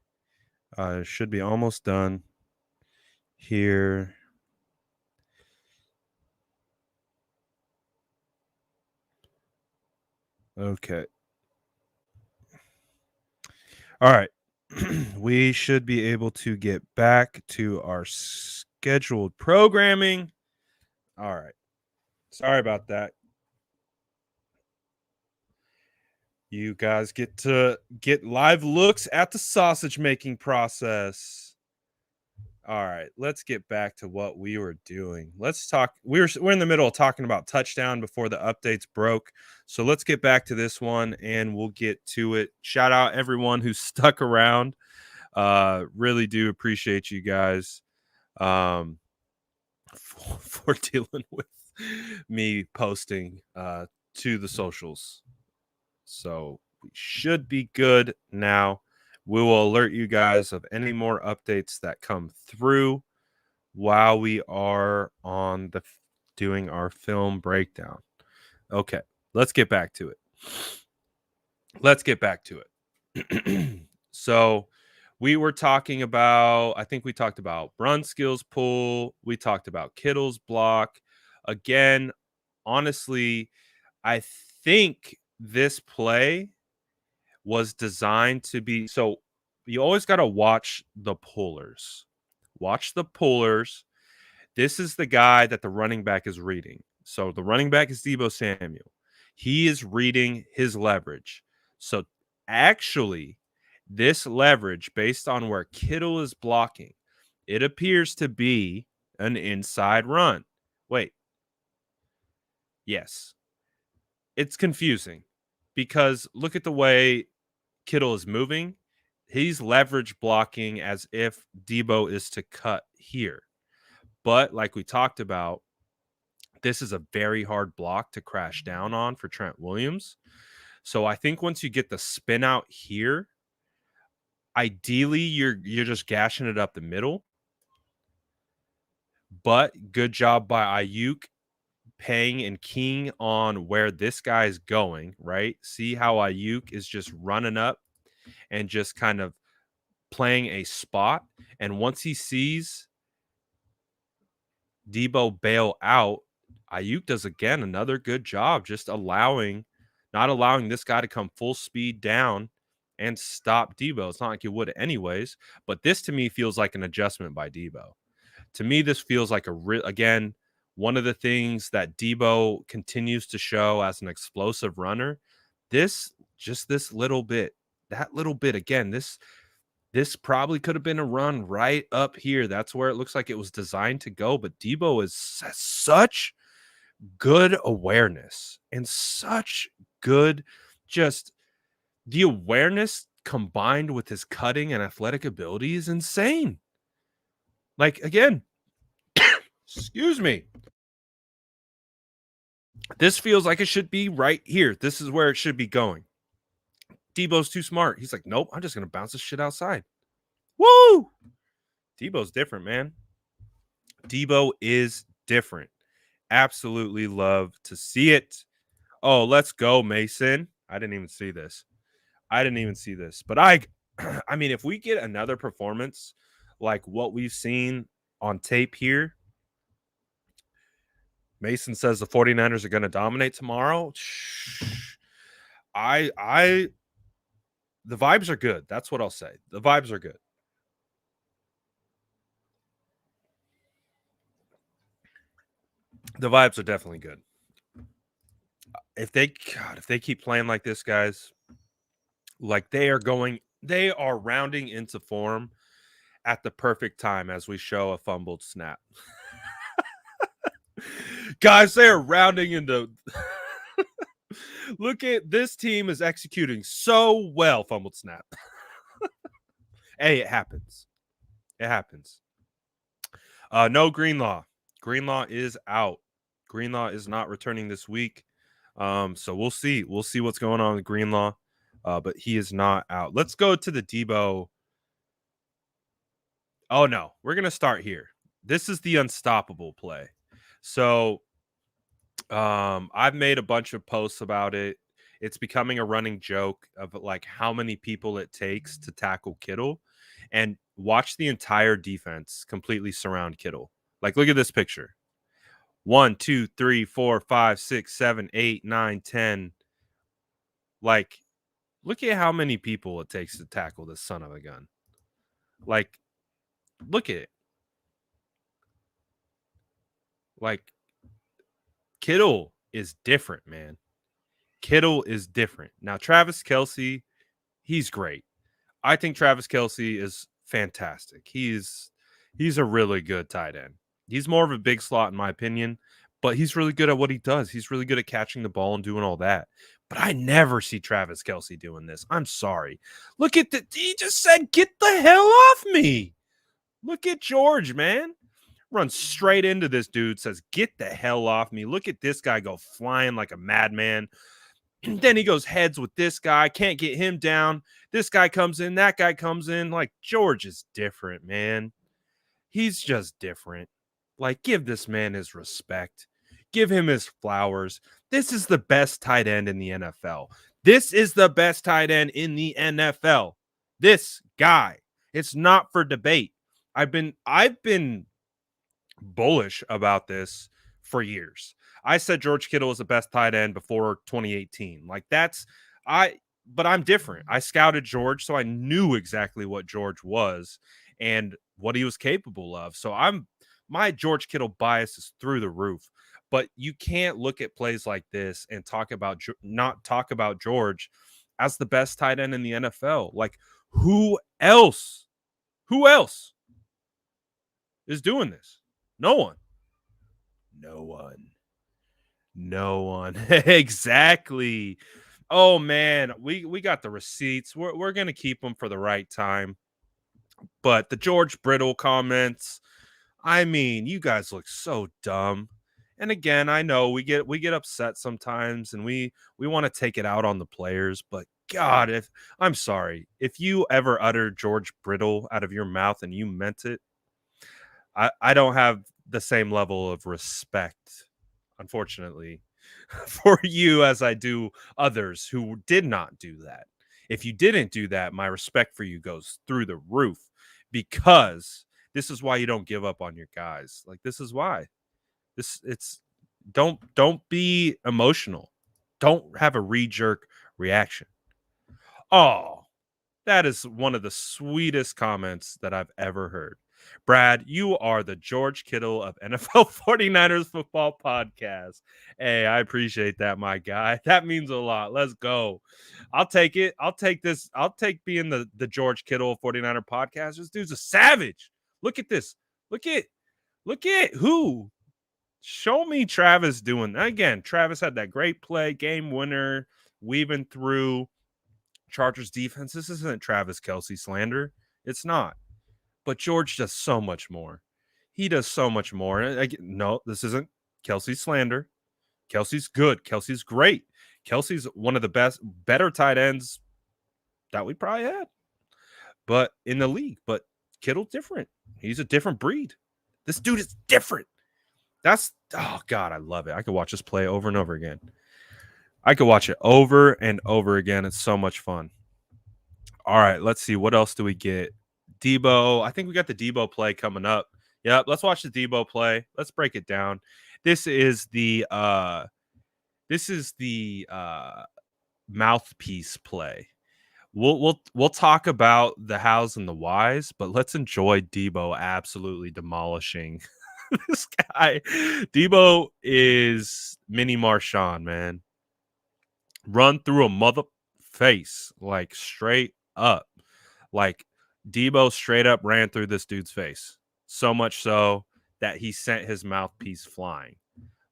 Speaker 1: Should be almost done here. Okay. All right. We should be able to get back to our scheduled programming. All right. Sorry about that. You guys get to get live looks at the sausage making process. All right, let's get back to what we were doing. Let's talk. We're in the middle of talking about touchdown before the updates broke. So let's get back to this one and we'll get to it. Shout out everyone who stuck around. Really do appreciate you guys for dealing with me posting to the socials. So we should be good now. We will alert you guys of any more updates that come through while we are on the doing our film breakdown. Okay, let's get back to it. So we were talking about, I think we talked about Brunskill's pull. We talked about Kittle's block. Again, honestly, I think this play was designed to be, so you always got to watch the pullers. Watch the pullers. This is the guy that the running back is reading. So the running back is Deebo Samuel. He is reading his leverage. So actually, this leverage, based on where Kittle is blocking, it appears to be an inside run. Wait. Yes. It's confusing because look at the way Kittle is moving. He's leverage blocking as if Deebo is to cut here. But like we talked about, this is a very hard block to crash down on for Trent Williams. So I think once you get the spin out here, ideally you're just gashing it up the middle. But good job by Ayuk paying and keying on where this guy is going, right? See how Ayuk is just running up and just kind of playing a spot. And once he sees Deebo bail out, Ayuk does again another good job just not allowing this guy to come full speed down and stop Deebo. It's not like he would anyways, but this to me feels like an adjustment by Deebo. To me, this feels like again, one of the things that Deebo continues to show as an explosive runner. This little bit, that little bit, again, this probably could have been a run right up here. That's where it looks like it was designed to go. But Deebo has such good awareness and such good, just the awareness combined with his cutting and athletic ability is insane. Like, again, excuse me. This feels like it should be right here. This is where it should be going. Deebo's too smart. He's like, nope, I'm just going to bounce this shit outside. Woo! Deebo's different, man. Deebo is different. Absolutely love to see it. Oh, let's go, Mason. I didn't even see this. But I mean, if we get another performance like what we've seen on tape here, Mason says the 49ers are going to dominate tomorrow. The vibes are good. That's what I'll say. The vibes are good. The vibes are definitely good. If they keep playing like this, guys, like they are rounding into form at the perfect time as we show a fumbled snap. Guys, they are rounding into look at this team is executing so well. Fumbled snap. Hey, it happens. It happens. No Greenlaw. Greenlaw is out. Greenlaw is not returning this week. So we'll see. We'll see what's going on with Greenlaw. But he is not out. Let's go to the Deebo. Oh no, we're gonna start here. This is the unstoppable play. So I've made a bunch of posts about it. It's becoming a running joke of like how many people it takes to tackle Kittle, and watch the entire defense completely surround Kittle. Like, look at this picture. 1, 2, 3, 4, 5, 6, 7, 8, 9, 10. Like, look at how many people it takes to tackle this son of a gun. Like, look at it. Like, Kittle is different, man. Kittle is different. Now, Travis Kelce, he's great. I think Travis Kelce is fantastic. He's a really good tight end. He's more of a big slot in my opinion, but he's really good at what he does. He's really good at catching the ball and doing all that. But I never see Travis Kelce doing this. I'm sorry. Look at he just said, get the hell off me. Look at George, man. Runs straight into this dude, says, get the hell off me. Look at this guy go flying like a madman. Then he goes heads with this guy, can't get him down. This guy comes in, that guy comes in. Like, George is different, man. He's just different. Like, give this man his respect. Give him his flowers. This is the best tight end in the NFL. This is the best tight end in the NFL. This guy. It's not for debate. I've been bullish about this for years. I said George Kittle was the best tight end before 2018. Like, but I'm different. I scouted George, so I knew exactly what George was and what he was capable of. So my George Kittle bias is through the roof. But you can't look at plays like this and not talk about George as the best tight end in the NFL. Like, who else is doing this? No one. Exactly. Oh man, we got the receipts. We're gonna keep them for the right time. But the George Brittle comments, I mean, you guys look so dumb. And again, I know we get upset sometimes, and we want to take it out on the players. But God, I'm sorry, if you ever utter George Brittle out of your mouth and you meant it, I don't have the same level of respect, unfortunately, for you as I do others who did not do that. If you didn't do that, my respect for you goes through the roof, because this is why you don't give up on your guys. Like, this is why. Don't be emotional. Don't have a re-jerk reaction. Oh, that is one of the sweetest comments that I've ever heard. Brad, you are the George Kittle of NFL 49ers football podcast. Hey, I appreciate that, my guy. That means a lot. Let's go. I'll take it. I'll take this. I'll take being the George Kittle 49er podcast. This dude's a savage. Look at this. Look at who? Show me Travis doing that. Again, Travis had that great play, game winner, weaving through Chargers defense. This isn't Travis Kelce slander. It's not. But George does so much more. He does so much more. No, this isn't Kelce slander. Kelce's good. Kelce's great. Kelce's one of the better tight ends that we probably had, but in the league. But Kittle's different. He's a different breed. This dude is different. Oh God, I love it. I could watch this play over and over again. I could watch it over and over again. It's so much fun. All right, let's see. What else do we get? Deebo. I think we got the Deebo play coming up. Yep, let's watch the Deebo play. Let's break it down. This is the mouthpiece play. We'll talk about the hows and the whys, but let's enjoy Deebo absolutely demolishing this guy. Deebo is mini Marshawn, man. Run through a mother face, like straight up. Like Deebo straight up ran through this dude's face. So much so that he sent his mouthpiece flying.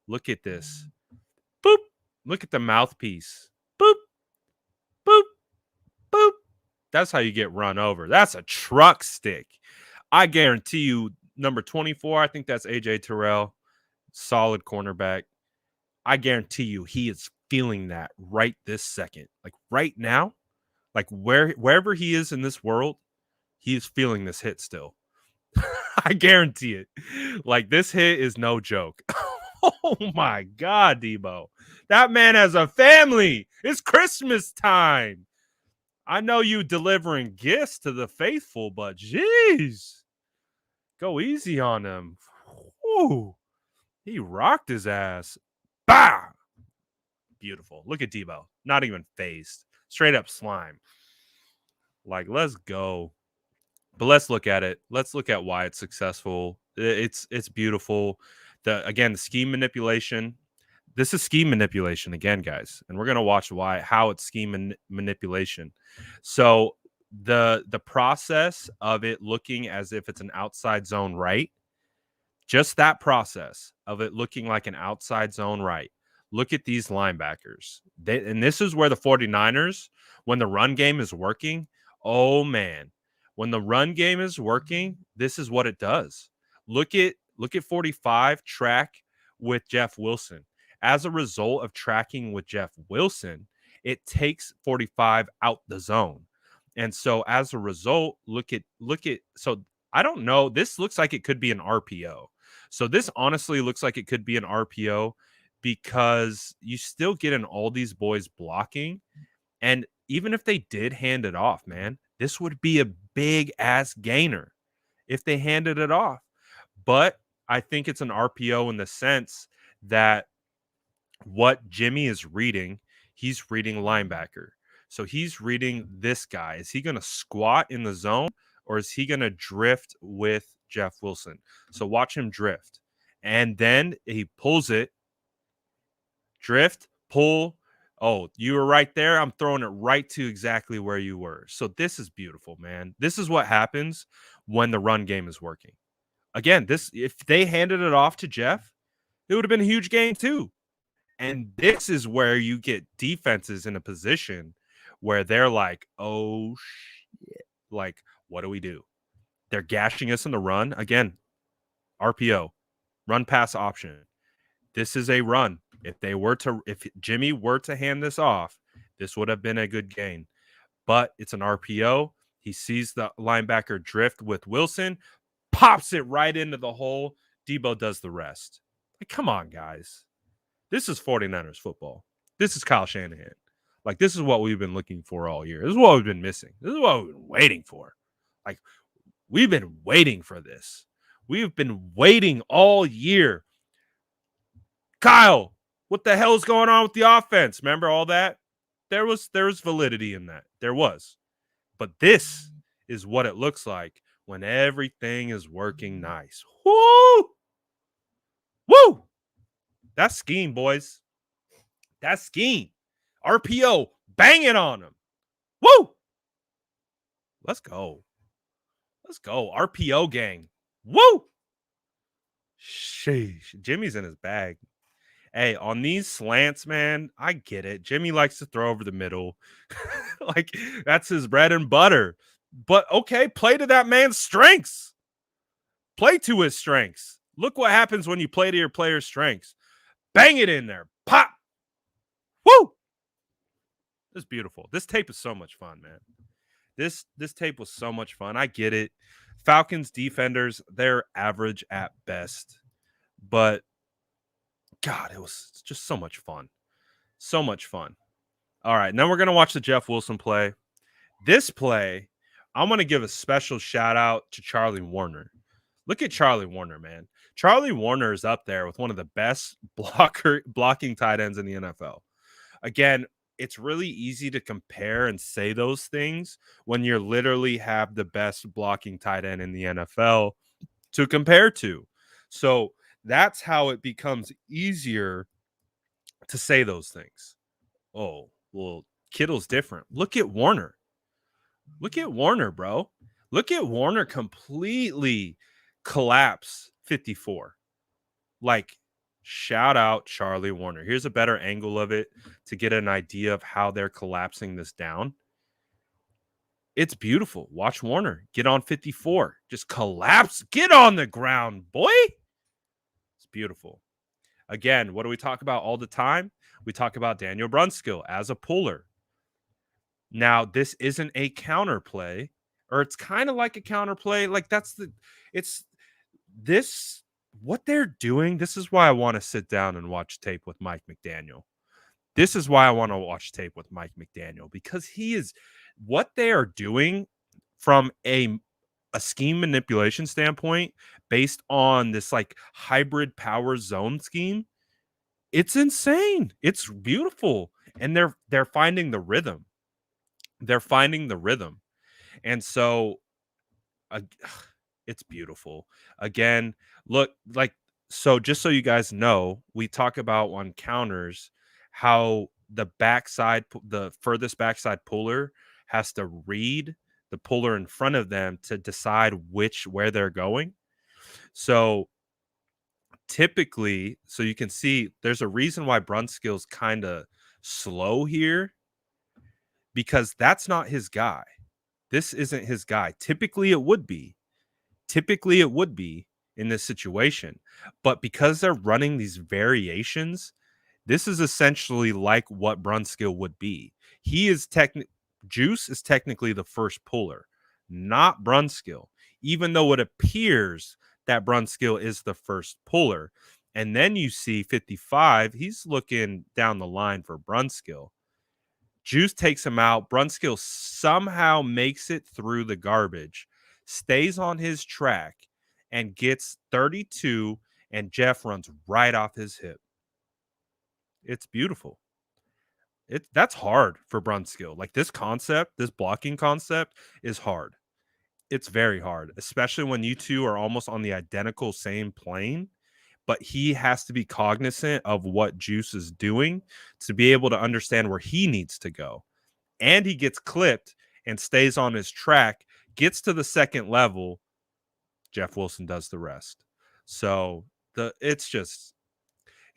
Speaker 1: Look at this. Boop. Look at the mouthpiece. Boop. Boop. Boop. That's how you get run over. That's a truck stick. I guarantee you, number 24, I think that's AJ Terrell. Solid cornerback. I guarantee you he is feeling that right this second. Like right now, like wherever he is in this world, he is feeling this hit still. I guarantee it. Like this hit is no joke. Oh my God, Deebo. That man has a family. It's Christmas time. I know you delivering gifts to the faithful, but geez, go easy on him. Whew. He rocked his ass. Bah! Beautiful. Look at Deebo. Not even phased. Straight up slime. Like, let's go. But let's look at it. Let's look at why it's successful. It's beautiful. The scheme manipulation. This is scheme manipulation again, guys, and we're gonna watch how it's scheme manipulation. So the process of it looking as if it's an outside zone right, just that process of it looking like an outside zone right. Look at these linebackers. And this is where the 49ers, when the run game is working, oh man, when the run game is working, this is what it does. Look at 45 track with Jeff Wilson. As a result of tracking with Jeff Wilson, it takes 45 out the zone. And so as a result, look at so I don't know. This looks like it could be an RPO. So this honestly looks like it could be an RPO because you still get in all these boys blocking. And even if they did hand it off, man, this would be a big ass gainer if they handed it off. But I think it's an RPO in the sense that what Jimmy is reading, he's reading linebacker. So he's reading this guy. Is he going to squat in the zone or is he going to drift with Jeff Wilson? So watch him drift. And then he pulls it. Drift, pull. Oh, you were right there. I'm throwing it right to exactly where you were. So this is beautiful, man. This is what happens when the run game is working. Again, if they handed it off to Jeff, it would have been a huge game too. And this is where you get defenses in a position where they're like, oh, shit. Like, what do we do? They're gashing us in the run. Again, RPO, run pass option. This is a run. If Jimmy were to hand this off, this would have been a good gain. But it's an RPO. He sees the linebacker drift with Wilson, pops it right into the hole. Deebo does the rest. Like, come on, guys. This is 49ers football. This is Kyle Shanahan. Like, this is what we've been looking for all year. This is what we've been missing. This is what we've been waiting for. Like, we've been waiting for this. We've been waiting all year. Kyle, what the hell is going on with the offense? Remember all that? There was validity in that. There was. But this is what it looks like when everything is working nice. Woo! Woo! That's scheme, boys. That's scheme. RPO, bang it on them. Woo! Let's go. Let's go. RPO gang. Woo! Sheesh. Jimmy's in his bag. Hey, on these slants, man, I get it. Jimmy likes to throw over the middle. Like, that's his bread and butter. But okay, play to that man's strengths. Play to his strengths. Look what happens when you play to your player's strengths. Bang it in there. Pop. Woo! It's beautiful. This tape is so much fun, man. This tape was so much fun. I get it. Falcons defenders, they're average at best. But God, it was just so much fun. So much fun. All right, now we're going to watch the Jeff Wilson play. This play, I'm going to give a special shout out to Charlie Warner. Look at Charlie Warner, man. Charlie Warner is up there with one of the best blocking tight ends in the NFL. Again, it's really easy to compare and say those things when you literally have the best blocking tight end in the NFL to compare to. So that's how it becomes easier to say those things. Oh, well, Kittle's different. Look at Warner. Look at Warner, bro. Look at Warner completely collapse 54. Like, shout out Charlie Warner. Here's a better angle of it to get an idea of how they're collapsing this down. It's beautiful. Watch Warner get on 54. Just collapse. Get on the ground, boy. It's beautiful. Again, what do we talk about all the time? We talk about Daniel Brunskill as a puller. Now, this isn't a counter play, or it's kind of like a counter play. Like, it's this, what they're doing. This is why I want to sit down and watch tape with Mike McDaniel. This is why I want to watch tape with Mike McDaniel, because what they are doing from a scheme manipulation standpoint based on this like hybrid power zone scheme. It's insane. It's beautiful. And they're finding the rhythm. They're finding the rhythm. And so it's beautiful. Again, look, like, so just so you guys know, we talk about on counters how the furthest backside puller has to read the puller in front of them to decide where they're going. So typically, so you can see there's a reason why Brunskill's kind of slow here, because that's not his guy. This isn't his guy. Typically it would be in this situation, but because they're running these variations, this is essentially like what Brunskill would be. Juice is technically the first puller, not Brunskill, even though it appears that Brunskill is the first puller. And then you see 55, he's looking down the line for Brunskill. Juice takes him out. Brunskill somehow makes it through the garbage, stays on his track, and gets 32, and Jeff runs right off his hip. It's beautiful. That's hard for Brunskill. Like, this blocking concept is hard. It's very hard, especially when you two are almost on the identical same plane. But he has to be cognizant of what Juice is doing to be able to understand where he needs to go. And he gets clipped and stays on his track, gets to the second level. Jeff Wilson does the rest. So it's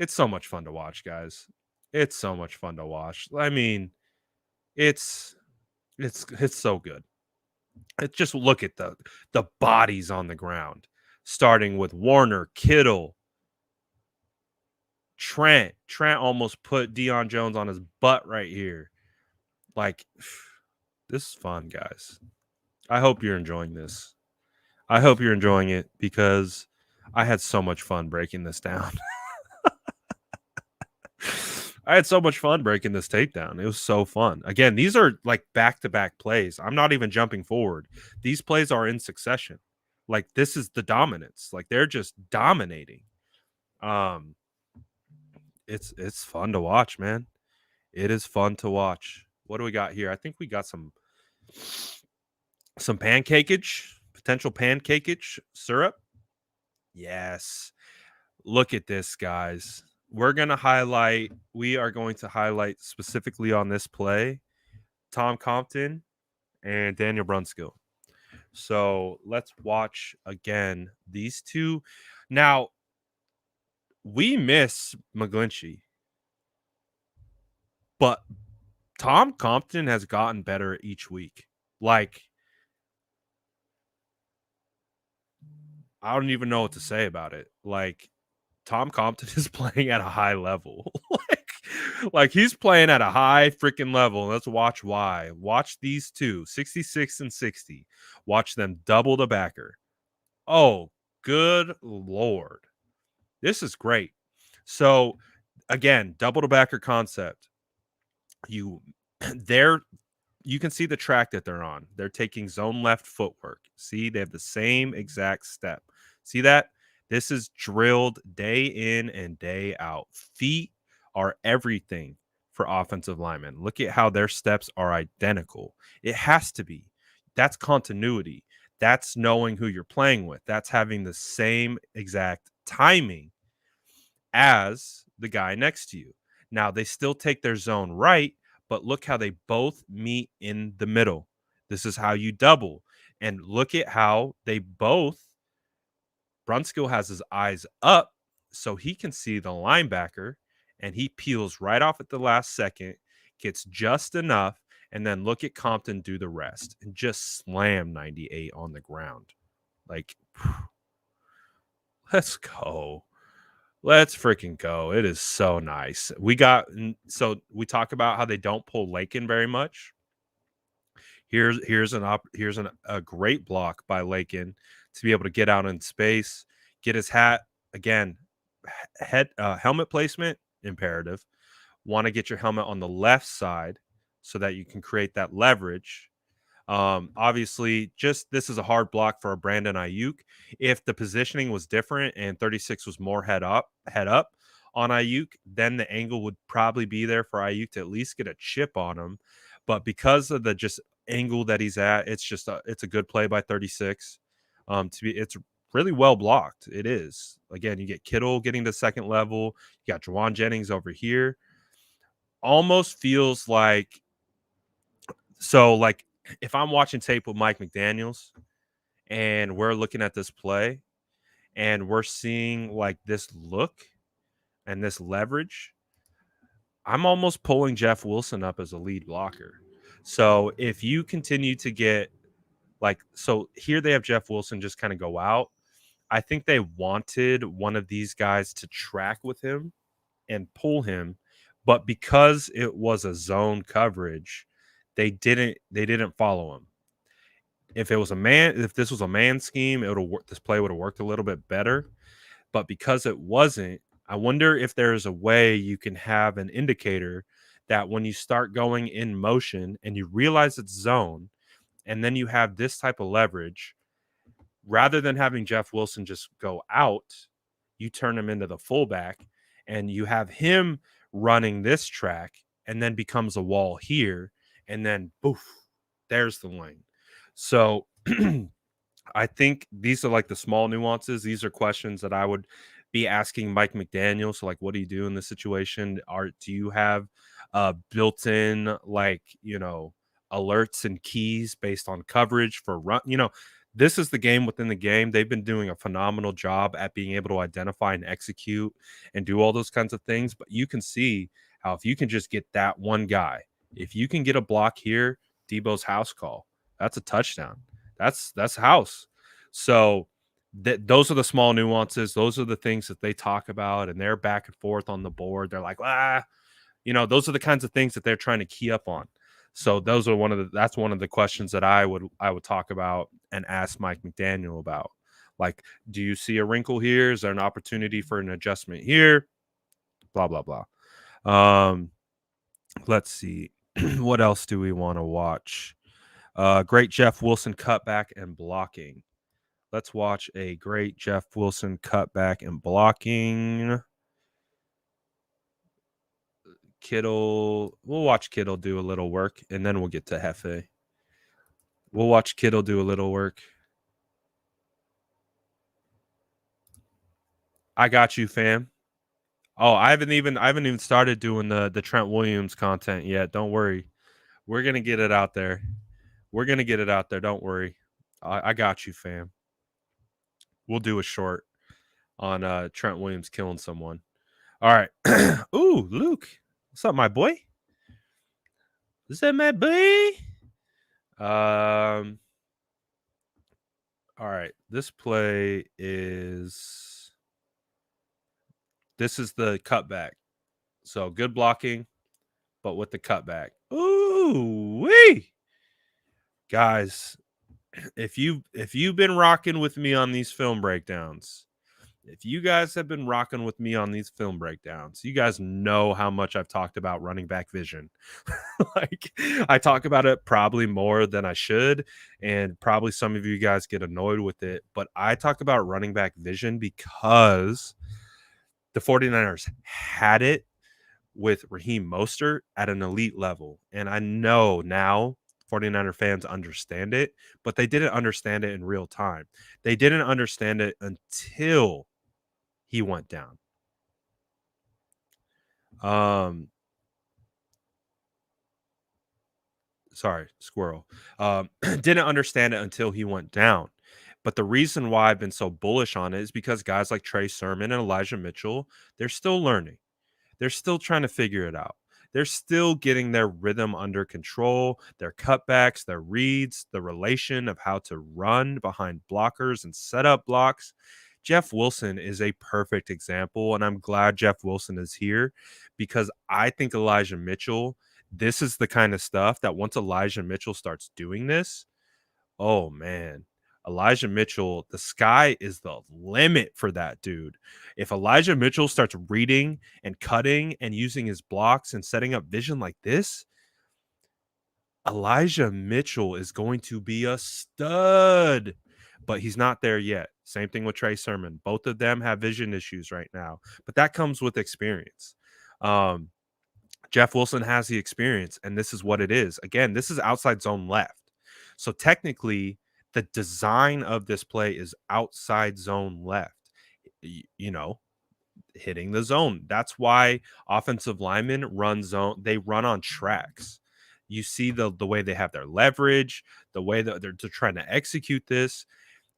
Speaker 1: so much fun to watch, guys. It's so much fun to watch. I mean, it's so good. It's just, look at the bodies on the ground, starting with Warner, Kittle, Trent almost put Deion Jones on his butt right here. Like, this is fun, guys. I hope you're enjoying this. I hope you're enjoying it, because I had so much fun breaking this down. I had so much fun breaking this tape down. It was so fun. Again, these are like back-to-back plays. I'm not even jumping forward. These plays are in succession. Like, this is the dominance. Like, they're just dominating. It's fun to watch, man. It is fun to watch. What do we got here? I think we got some potential pancakeage syrup. Yes. Look at this, guys. We are going to highlight specifically on this play Tom Compton and Daniel Brunskill. So let's watch again these two. Now, we miss McGlinchey, but Tom Compton has gotten better each week. Like, I don't even know what to say about it. Like, Tom Compton is playing at a high level. like he's playing at a high freaking level. Let's watch why. Watch these two, 66 and 60. Watch them double the backer. Oh, good Lord. This is great. So, again, double the backer concept. You they're you can see the track that they're on. They're taking zone left footwork. See, they have the same exact step. See that? This is drilled day in and day out. Feet are everything for offensive linemen. Look at how their steps are identical. It has to be. That's continuity. That's knowing who you're playing with. That's having the same exact timing as the guy next to you. Now, they still take their zone right, but look how they both meet in the middle. This is how you double. And look at how they both, Brunskill has his eyes up so he can see the linebacker, and he peels right off at the last second, gets just enough, and then look at Compton do the rest and just slam 98 on the ground. Like, let's go. Let's freaking go. It is so nice. We talk about how they don't pull Lakin very much. Here's a great block by Lakin to be able to get out in space, get his hat again, helmet placement imperative. Want to get your helmet on the left side so that you can create that leverage. Obviously, just this is a hard block for a Brandon Ayuk. If the positioning was different and 36 was more head up on Ayuk, then the angle would probably be there for Ayuk to at least get a chip on him. But because of the just angle that he's at, it's a good play by 36. It's really well blocked. It is. Again, you get Kittle getting the second level. You got Juwan Jennings over here. Almost feels like like if I'm watching tape with Mike McDaniels and we're looking at this play and we're seeing like this look and this leverage, I'm almost pulling Jeff Wilson up as a lead blocker. So if you continue to get so here they have Jeff Wilson just kind of go out. I think they wanted one of these guys to track with him and pull him, but because it was a zone coverage, they didn't follow him. If this was a man scheme, this play would have worked a little bit better. But because it wasn't, I wonder if there is a way you can have an indicator that when you start going in motion and you realize it's zone, and then you have this type of leverage, rather than having Jeff Wilson just go out, you turn him into the fullback and you have him running this track and then becomes a wall here. And then boof, there's the lane. So I think these are like the small nuances. These are questions that I would be asking Mike McDaniel. So, like, what do you do in this situation? Do you have built-in alerts and keys based on coverage for run? This is the game within the game. They've been doing a phenomenal job at being able to identify and execute and do all those kinds of things. But you can see how if you can just get that one guy, if you can get a block here, Deebo's house call, that's a touchdown. That's house. So those are the small nuances. Those are the things that they talk about, and they're back and forth on the board. They're like, those are the kinds of things that they're trying to key up on. So that's one of the questions that I would talk about and ask Mike McDaniel about. Like, do you see a wrinkle here? Is there an opportunity for an adjustment here? Blah, blah, blah. Let's see. What else do we want to watch? Great Jeff Wilson cutback and blocking. Let's watch a great Jeff Wilson cutback and blocking. Kittle. We'll watch Kittle do a little work, and then we'll get to Hefe. We'll watch Kittle do a little work. I got you, fam. Oh, I haven't even started doing the Trent Williams content yet. Don't worry. We're gonna get it out there. Don't worry. I got you, fam. We'll do a short. on Trent Williams killing someone. All right. Ooh, Luke. What's up, my boy? What's up, my boy? All right. This is the cutback. So good blocking, but with the cutback. Ooh, wee. Guys, if you've been rocking with me on these film breakdowns, if you guys have been rocking with me on these film breakdowns, you guys know how much I've talked about running back vision. Like, I talk about it probably more than I should, and probably some of you guys get annoyed with it, but I talk about running back vision because the 49ers had it with Raheem Mostert at an elite level. And I know now 49er fans understand it, but they didn't understand it in real time. They didn't understand it until he went down. Sorry, squirrel. Didn't understand it until he went down. But the reason why I've been so bullish on it is because guys like Trey Sermon and Elijah Mitchell, they're still learning. They're still trying to figure it out. They're still getting their rhythm under control, their cutbacks, their reads, the relation of how to run behind blockers and set up blocks. Jeff Wilson is a perfect example, and I'm glad Jeff Wilson is here because I think Elijah Mitchell, this is the kind of stuff that once Elijah Mitchell starts doing this, oh man, Elijah Mitchell, the sky is the limit for that dude. If Elijah Mitchell starts reading and cutting and using his blocks and setting up vision like this, Elijah Mitchell is going to be a stud, but he's not there yet. Same thing with Trey Sermon. Both of them have vision issues right now, but that comes with experience. Jeff Wilson has the experience, and this is what it is. Again, this is outside zone left. So technically, the design of this play is outside zone left. You know, hitting the zone. That's why offensive linemen run zone. They run on tracks. You see the way they have their leverage, the way that they're trying to execute this.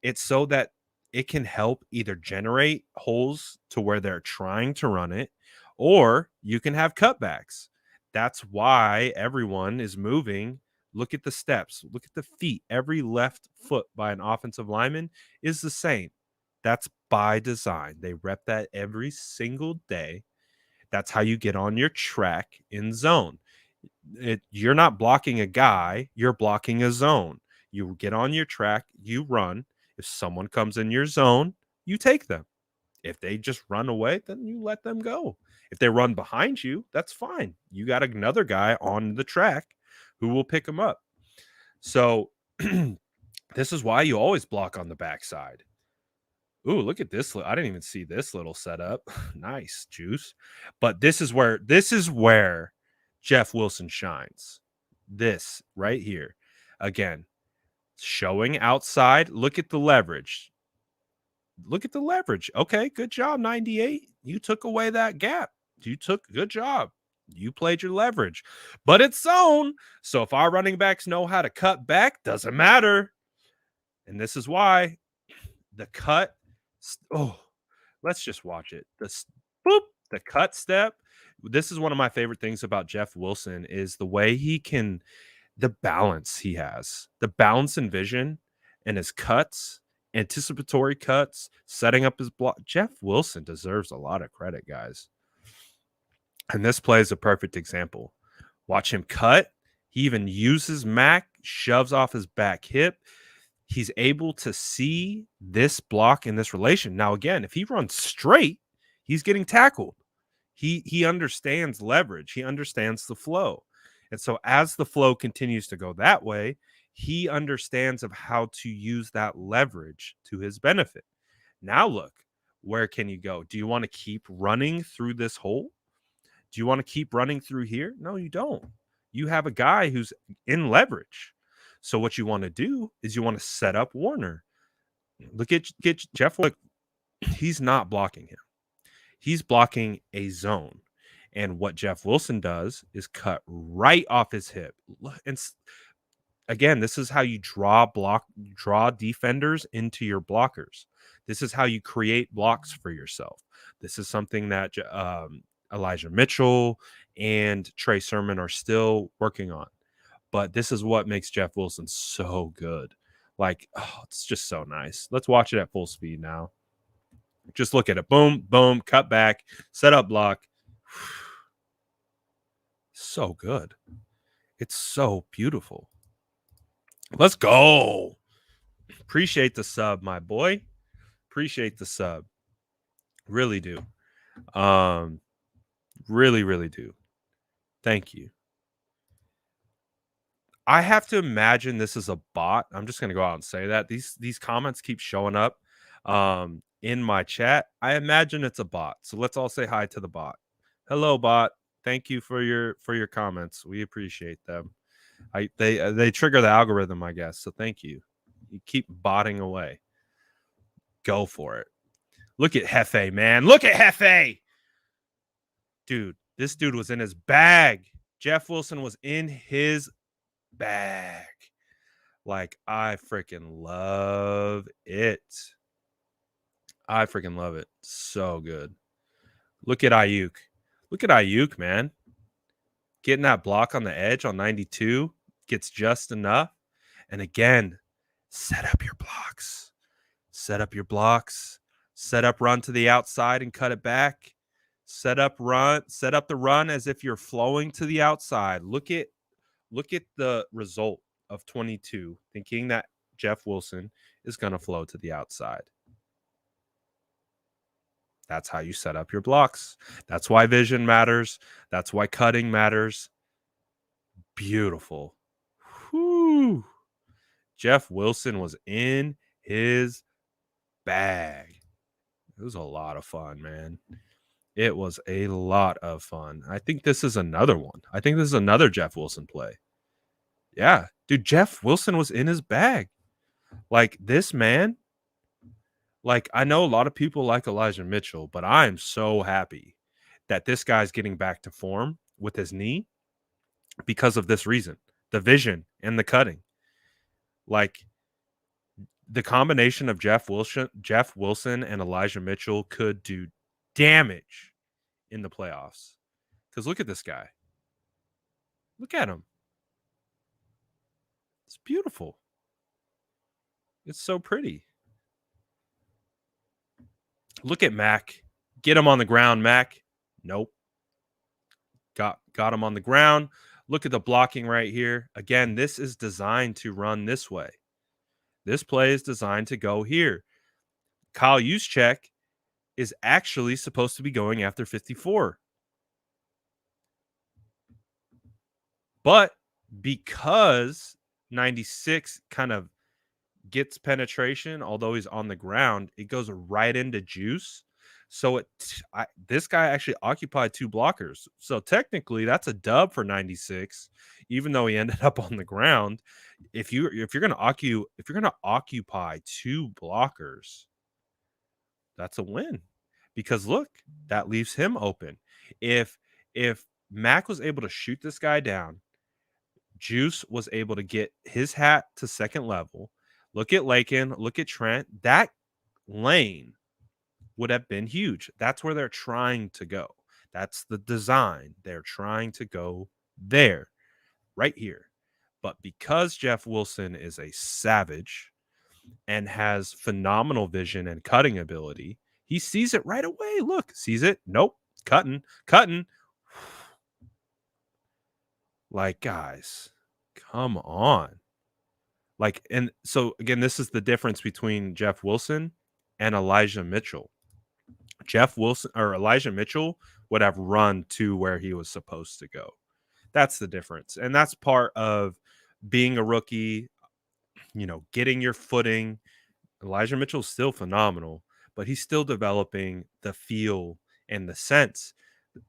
Speaker 1: It's so that it can help either generate holes to where they're trying to run it, or you can have cutbacks. That's why everyone is moving. Look at the steps, look at the feet. Every left foot by an offensive lineman is the same. That's by design. They rep that every single day. That's how you get on your track in zone. You're not blocking a guy, you're blocking a zone. You get on your track, you run. If someone comes in your zone, you take them. If they just run away, then you let them go. If they run behind you, that's fine. You got another guy on the track who will pick them up. So this is why you always block on the backside. Ooh, look at this. I didn't even see this little setup. Nice, Juice. But this is where Jeff Wilson shines. This right here. Again, showing outside. Look at the leverage. Look at the leverage. Okay, good job, 98. You took away that gap. Good job. You played your leverage. But it's zone. So if our running backs know how to cut back, doesn't matter. And this is why the cut. Oh, let's just watch it. The cut step. This is one of my favorite things about Jeff Wilson is the way the balance he has, the balance and vision and his cuts, anticipatory cuts, setting up his block. Jeff Wilson deserves a lot of credit, guys. And this play is a perfect example. Watch him cut. He even uses Mac, shoves off his back hip. He's able to see this block in this relation. Now, again, if he runs straight, he's getting tackled. He understands leverage. He understands the flow. And so as the flow continues to go that way, he understands of how to use that leverage to his benefit. Now look, where can you go? Do you want to keep running through this hole? Do you want to keep running through here? No, you don't. You have a guy who's in leverage. So what you want to do is you want to set up Warner. Look at Jeff. He's not blocking him. He's blocking a zone. And what Jeff Wilson does is cut right off his hip. And again, this is how you draw defenders into your blockers. This is how you create blocks for yourself. This is something that Elijah Mitchell and Trey Sermon are still working on. But this is what makes Jeff Wilson so good. Like, oh, it's just so nice. Let's watch it at full speed now. Just look at it. Boom, boom, cut back, set up block. So good. It's so beautiful. Let's go. Appreciate the sub, my boy. Appreciate the sub. Really do. Really, really do. Thank you. I have to imagine this is a bot. I'm just going to go out and say that. These comments keep showing up in my chat. I imagine it's a bot. So let's all say hi to the bot. Hello, bot. Thank you for your comments. We appreciate them. They trigger the algorithm, I guess. So thank you. You keep botting away. Go for it. Look at Hefe, man. Look at Hefe. Dude, this dude was in his bag. Jeff Wilson was in his bag. Like, I freaking love it. I freaking love it. So good. Look at Ayuk. Look at Ayuk, man. Getting that block on the edge on 92. Gets just enough. And again, set up your blocks. Set up your blocks. Set up run to the outside and cut it back. Set up the run as if you're flowing to the outside. Look at the result of 22, thinking that Jeff Wilson is going to flow to the outside. That's how you set up your blocks. That's why vision matters. That's why cutting matters. Beautiful. Whew. Jeff Wilson was in his bag. It was a lot of fun, man. It was a lot of fun. I think this is another one. I think this is another Jeff Wilson play. Yeah, dude, Jeff Wilson was in his bag. Like, this man, like, I know a lot of people like Elijah Mitchell, but I am so happy that this guy's getting back to form with his knee because of this reason, the vision and the cutting. Like, the combination of Jeff Wilson and Elijah Mitchell could do damage in the playoffs. Because look at this guy. Look at him. It's beautiful. It's so pretty. Look at Mac. Get him on the ground, Mac. Nope. Got him on the ground. Look at the blocking right here. Again, this is designed to run this way. This play is designed to go here. Kyle Juszczyk is actually supposed to be going after 54. But because 96 kind of gets penetration, although he's on the ground, it goes right into Juice. So this guy actually occupied two blockers. So technically, that's a dub for 96, even though he ended up on the ground. If you're gonna occupy two blockers, that's a win. Because look, that leaves him open. If Mac was able to shoot this guy down, Juice was able to get his hat to second level. Look at Lakin, look at Trent. That lane would have been huge. That's where they're trying to go. That's the design. They're trying to go there, right here. But because Jeff Wilson is a savage and has phenomenal vision and cutting ability, he sees it right away. Look, sees it. Nope. Cutting. Like, guys, come on. Like, and so again, this is the difference between Jeff Wilson and Elijah Mitchell. Jeff Wilson or Elijah Mitchell would have run to where he was supposed to go. That's the difference. And that's part of being a rookie, getting your footing. Elijah Mitchell's still phenomenal, but he's still developing the feel and the sense.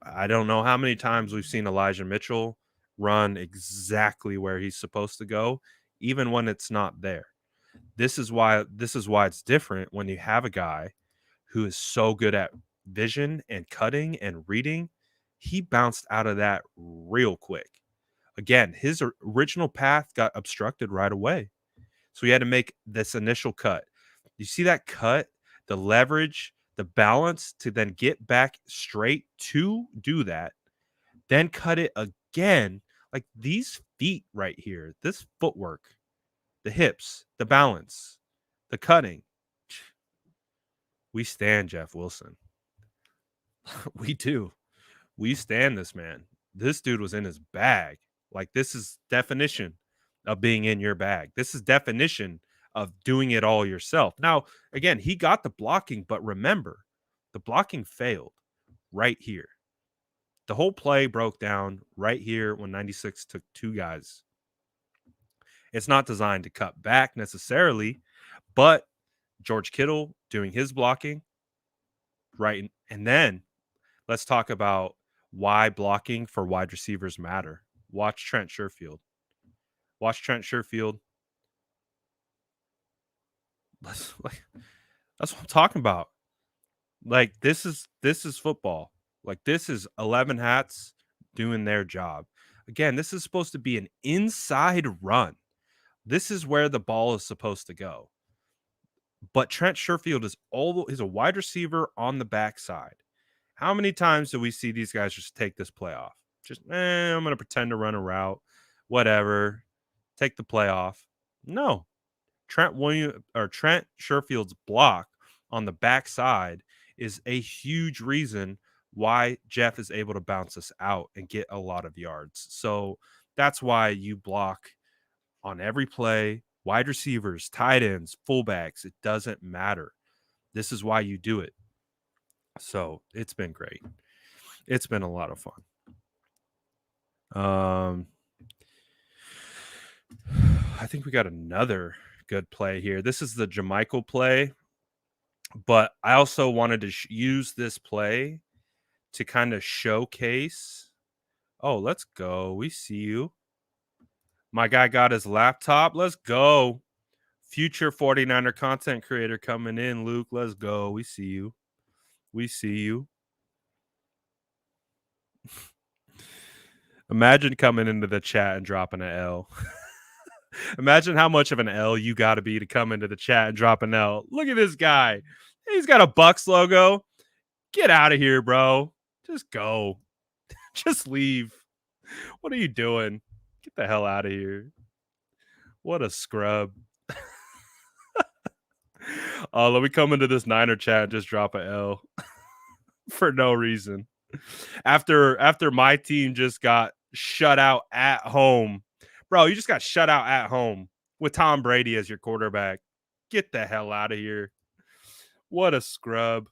Speaker 1: I don't know how many times we've seen Elijah Mitchell run exactly where he's supposed to go, even when it's not there. This is why it's different when you have a guy who is so good at vision and cutting and reading. He bounced out of that real quick. Again, his original path got obstructed right away. So he had to make this initial cut. You see that cut, the leverage, the balance to then get back straight to do that, then cut it again. Like these feet right here, this footwork, the hips, the balance, the cutting. We stand Jeff Wilson. We do. We stand this man. This dude was in his bag. Like this is definition of being in your bag. This is definition of doing it all yourself. Now, again, he got the blocking, but remember, the blocking failed right here. The whole play broke down right here when 96 took two guys. It's not designed to cut back necessarily, but George Kittle doing his blocking, right? And then let's talk about why blocking for wide receivers matter. Watch Trent Sherfield. Watch Trent Sherfield. That's what I'm talking about. Like this is football. Like this is 11 hats doing their job. Again, this is supposed to be an inside run. This is where the ball is supposed to go. But Trent Sherfield is a wide receiver on the backside. How many times do we see these guys just take this play off? Just, I'm going to pretend to run a route, whatever. Take the play off. No. Trent Sherfield's block on the backside is a huge reason why Jeff is able to bounce us out and get a lot of yards. So that's why you block on every play, wide receivers, tight ends, fullbacks. It doesn't matter. This is why you do it. So it's been great. It's been a lot of fun. I think we got another good play here. This is the Jermichael play, but I also wanted to use this play to kind of showcase. Oh, let's go. We see you. My guy got his laptop. Let's go. Future 49er content creator coming in, Luke. Let's go. We see you. We see you. Imagine coming into the chat and dropping an L. Imagine how much of an L you got to be to come into the chat and drop an L. Look at this guy. He's got a Bucks logo. Get out of here, bro. Just go. Just leave. What are you doing? Get the hell out of here. What a scrub. Let me come into this Niner chat and just drop an L for no reason. After my team just got shut out at home. Bro, you just got shut out at home with Tom Brady as your quarterback. Get the hell out of here. What a scrub.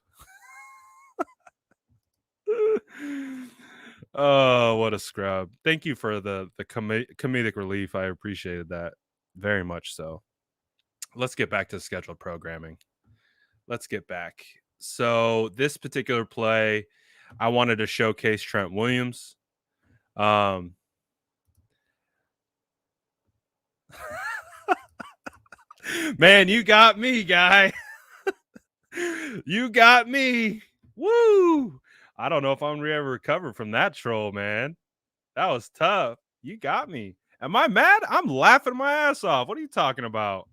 Speaker 1: Oh, what a scrub. Thank you for the comedic relief. I appreciated that very much so. Let's get back to scheduled programming. Let's get back. So this particular play, I wanted to showcase Trent Williams. Man, you got me, guy. You got me. Woo! I don't know if I'm going to ever recover from that troll, man. That was tough. You got me. Am I mad? I'm laughing my ass off. What are you talking about?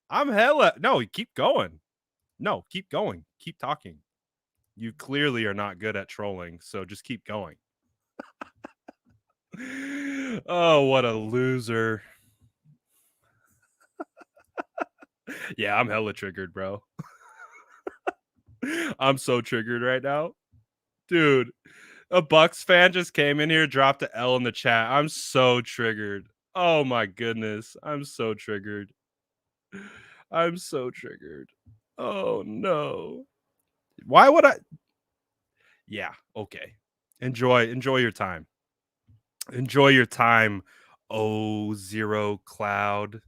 Speaker 1: I'm hella... No, keep going. No, keep going. Keep talking. You clearly are not good at trolling, so just keep going. Oh, what a loser. Yeah, I'm hella triggered, bro. I'm so triggered right now. Dude, a Bucks fan just came in here, dropped an L in the chat. I'm so triggered. Oh my goodness. I'm so triggered. I'm so triggered. Oh no. Why would I? Yeah, okay. Enjoy your time. Enjoy your time. Oh, Zero Cloud.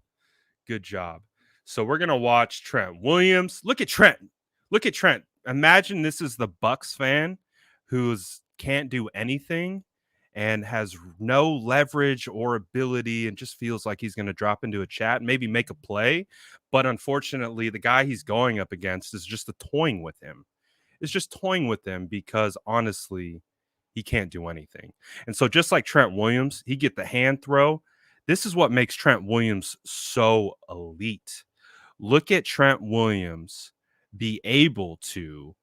Speaker 1: Good job. So we're gonna watch Trent Williams. Look at Trent. Look at Trent. Imagine this is the Bucks fan who's can't do anything and has no leverage or ability and just feels like he's going to drop into a chat and maybe make a play. But unfortunately, the guy he's going up against is just toying with him. It's just toying with him because honestly, He can't do anything. And so just like Trent Williams, he get the hand throw. This is what makes Trent Williams so elite. Look at Trent Williams be able to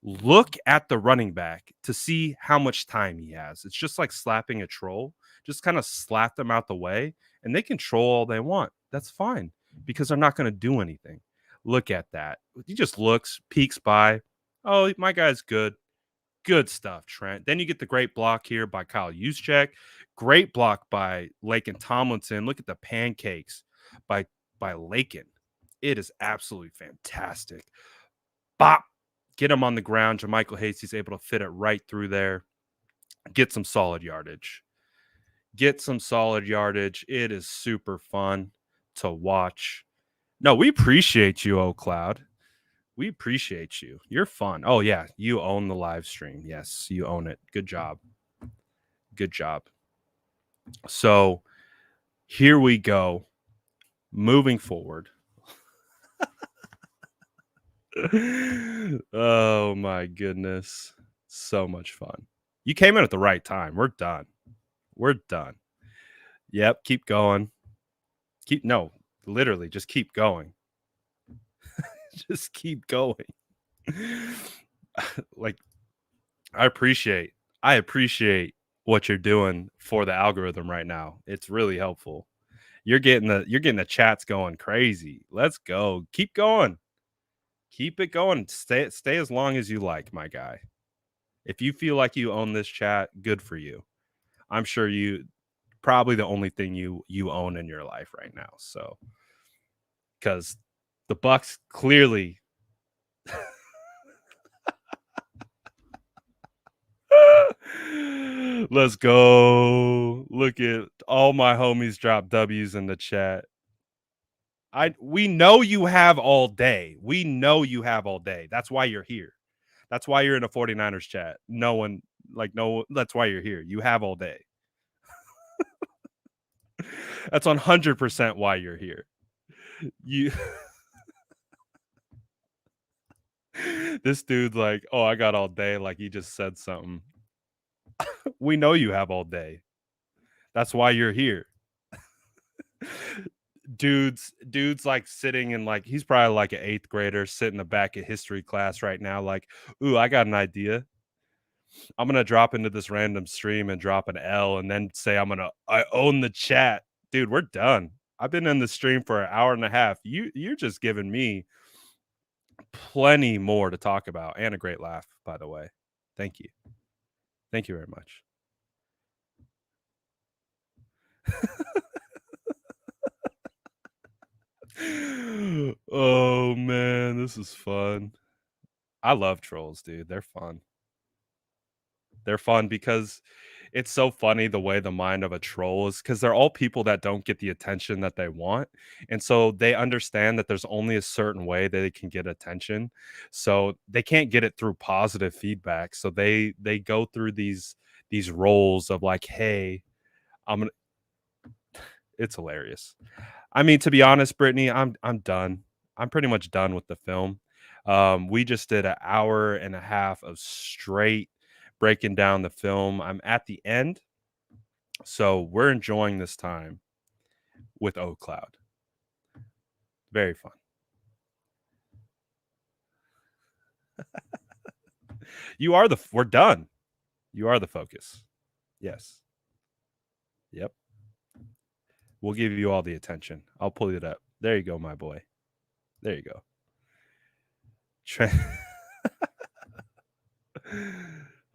Speaker 1: look at the running back to see how much time he has. It's just like slapping a troll. Just kind of slap them out the way, and they can troll all they want. That's fine because they're not going to do anything. Look at that. He just looks, peeks by. Oh, my guy's good. Good stuff, Trent. Then you get the great block here by Kyle Juszczyk. Great block by Laken Tomlinson. Look at the pancakes by Laken. It is absolutely fantastic. Bop. Get him on the ground. JaMychal Hasty's able to fit it right through there. Get some solid yardage. It is super fun to watch. No, we appreciate you, Cloud. We appreciate you. You're fun. Oh, yeah. You own the live stream. Yes, you own it. Good job. So here we go. Moving forward. Oh, my goodness. So much fun. You came in at the right time. We're done. Yep. Keep going. Literally, just keep going. Just keep going. Like, I appreciate what you're doing for the algorithm right now. It's really helpful. You're getting the chats going crazy. Let's go. Keep going. Keep it going. Stay as long as you like, my guy. If you feel like you own this chat, good for you. I'm sure you probably the only thing you own in your life right now. So, because the Bucks clearly let's go. Look at all my homies drop W's in the chat. We know you have all day. That's why you're here. That's why you're in a 49ers chat. That's why you're here. You have all day. That's 100% why you're here. This dude's like, oh, I got all day. Like he just said something. We know you have all day. That's why you're here. Dude's like sitting in like he's probably like an 8th grader sitting in the back of history class right now. Like, ooh, I got an idea. I'm gonna drop into this random stream and drop an L and then say I own the chat. Dude, we're done. I've been in the stream for an hour and a half. You're just giving me plenty more to talk about and a great laugh, by the way. Thank you very much. Oh man, this is fun. I love trolls, dude. They're fun because it's so funny the way the mind of a troll is, because they're all people that don't get the attention that they want, and so they understand that there's only a certain way that they can get attention, so they can't get it through positive feedback, so they go through these roles of like, hey, I'm gonna it's hilarious. I mean, to be honest, Brittany, I'm done. I'm pretty much done with the film. We just did an hour and a half of straight breaking down the film. I'm at the end, so we're enjoying this time with Cloud. Very fun. We're done. You are the focus. Yes. Yep. We'll give you all the attention. I'll pull it up. There you go, my boy. There you go.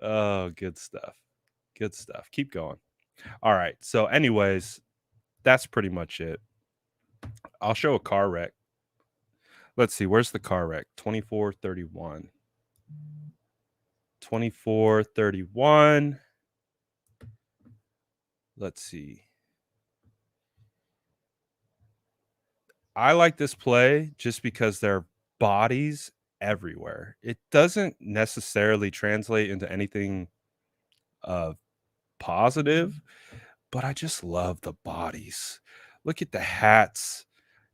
Speaker 1: Oh, good stuff. Keep going. All right. So anyways, that's pretty much it. I'll show a car wreck. Let's see. Where's the car wreck? 2431. 2431. Let's see. I like this play just because there are bodies everywhere. It doesn't necessarily translate into anything positive, but I just love the bodies. Look at the hats.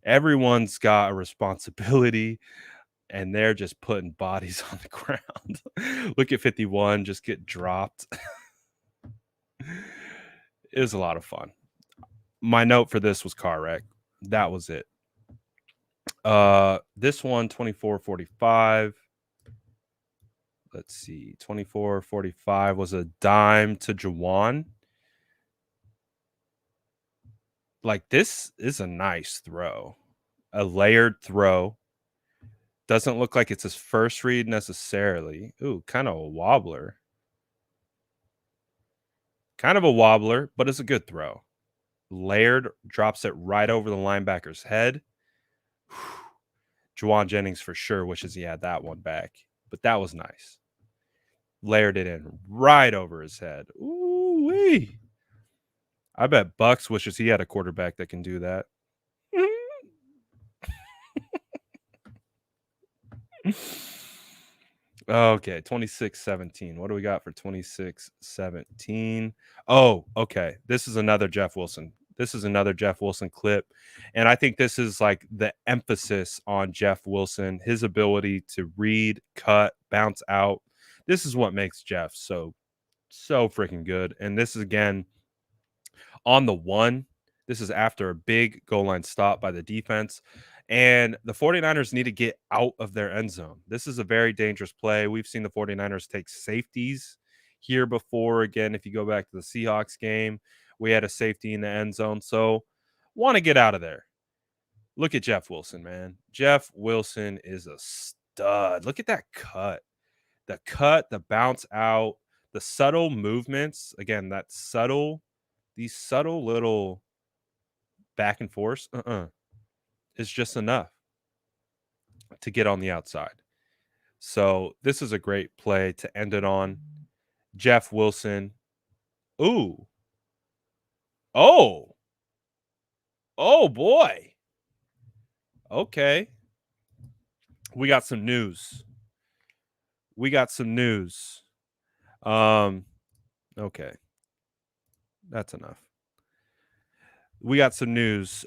Speaker 1: Everyone's got a responsibility, and they're just putting bodies on the ground. Look at 51 just get dropped. It was a lot of fun. My note for this was car wreck. That was it. This one, 24-45. Let's see. 24-45 was a dime to Jawan. Like, this is a nice throw. A layered throw. Doesn't look like it's his first read necessarily. Ooh, kind of a wobbler. Kind of a wobbler, but it's a good throw. Layered, drops it right over the linebacker's head. Juwan Jennings for sure wishes he had that one back, but that was nice. Layered it in right over his head. Ooh-wee. I bet Bucks wishes he had a quarterback that can do that. Okay, 26-17. What do we got for 26-17? Oh, okay. This is another Jeff Wilson. This is another Jeff Wilson clip. And I think this is like the emphasis on Jeff Wilson, his ability to read, cut, bounce out. This is what makes Jeff so freaking good. And this is again on the one. This is after a big goal line stop by the defense. And the 49ers need to get out of their end zone. This is a very dangerous play. We've seen the 49ers take safeties here before. Again, if you go back to the Seahawks game, we had a safety in the end zone. So want to get out of there. Look at Jeff Wilson, man. Jeff Wilson is a stud. Look at that cut. The cut, the bounce out, the subtle movements. Again, these subtle little back and forth. Is just enough to get on the outside. So this is a great play to end it on. Jeff Wilson. Ooh. Oh. Oh, boy. Okay. We got some news. Okay. That's enough. We got some news.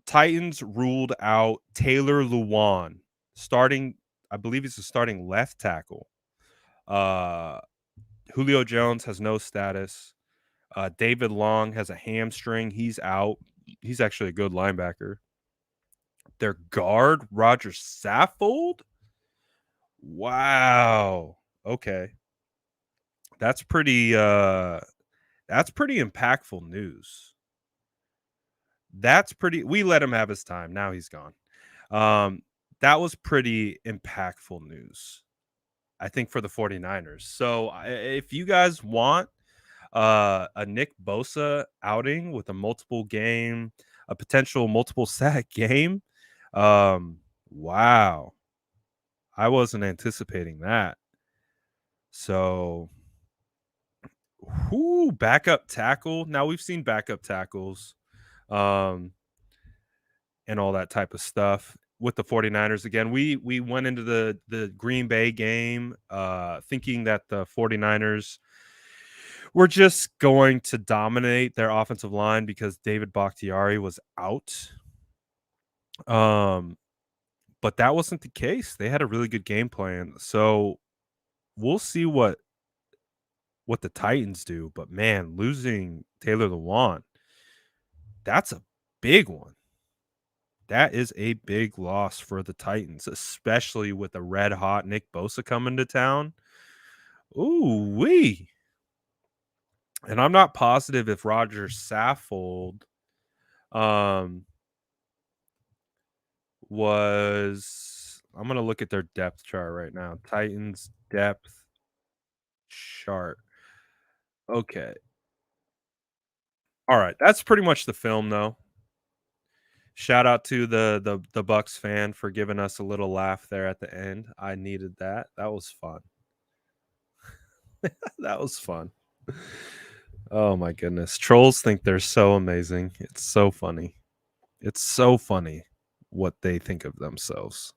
Speaker 1: Titans ruled out Taylor Lewan, starting, I believe he's a starting left tackle. Julio Jones has no status. David Long has a hamstring. He's out. He's actually a good linebacker. Their guard, Roger Saffold. Wow. Okay. That's pretty impactful news. We let him have his time. Now he's gone. That was pretty impactful news, I think, for the 49ers. So if you guys want a Nick Bosa outing with a potential multiple sack game, wow. I wasn't anticipating that. So, backup tackle. Now we've seen backup tackles. And all that type of stuff with the 49ers. Again, we went into the Green Bay game thinking that the 49ers were just going to dominate their offensive line because David Bakhtiari was out. But that wasn't the case. They had a really good game plan. So we'll see what the Titans do. But man, losing Taylor Lewan, that's a big one. That is a big loss for the Titans, especially with a red hot Nick Bosa coming to town. Ooh-wee. And I'm not positive if Roger Saffold was. I'm going to look at their depth chart right now. Titans depth chart. Okay. All right. That's pretty much the film, though. Shout out to the Bucks fan for giving us a little laugh there at the end. I needed that. That was fun. That was fun. Oh my goodness. Trolls think they're so amazing. It's so funny. It's so funny what they think of themselves.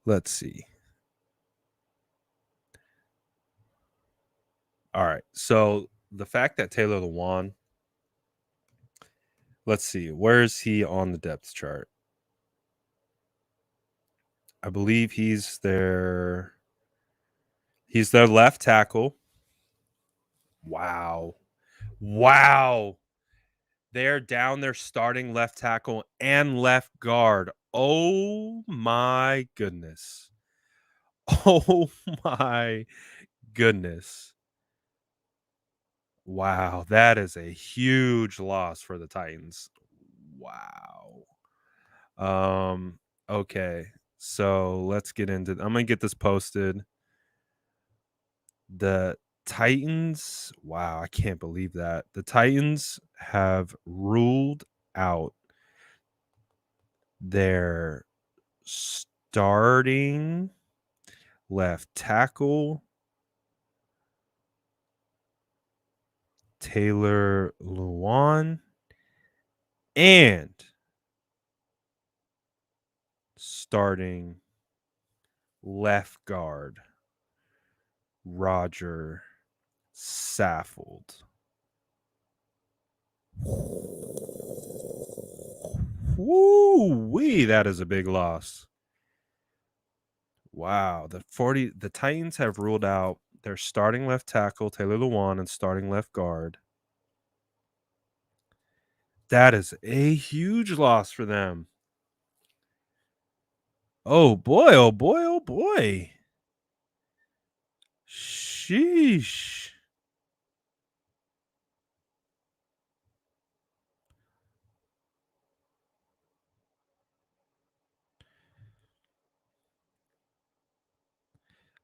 Speaker 1: Let's see. All right. So the fact that Taylor Lewan, let's see, where is he on the depth chart? I believe he's their left tackle. Wow. Wow. They're down their starting left tackle and left guard. Oh my goodness. Oh my goodness. Wow, that is a huge loss for the Titans. Wow. Okay. So let's get into I'm gonna get this posted. The Titans, wow, I can't believe that. The Titans have ruled out their starting left tackle, Taylor Lewan, and starting left guard, Roger Saffold. Woo-wee, that is a big loss. Wow, the Titans have ruled out their starting left tackle, Taylor Lewan, and starting left guard. That is a huge loss for them. Oh boy, oh boy, oh boy. Sheesh.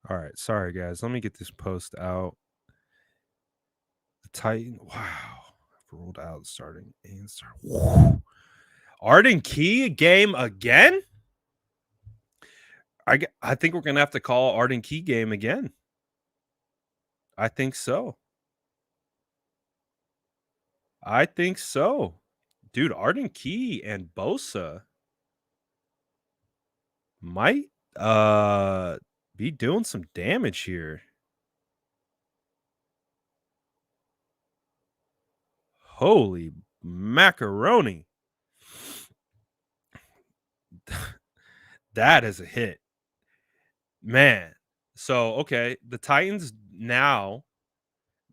Speaker 1: All right, sorry guys. Let me get this post out. The Titan, wow, ruled out starting and start. Arden Key game again? I think we're gonna have to call Arden Key game again. I think so. I think so. Dude, Arden Key and Bosa might be doing some damage here. Holy macaroni. That is a hit. Man. So, okay, the Titans now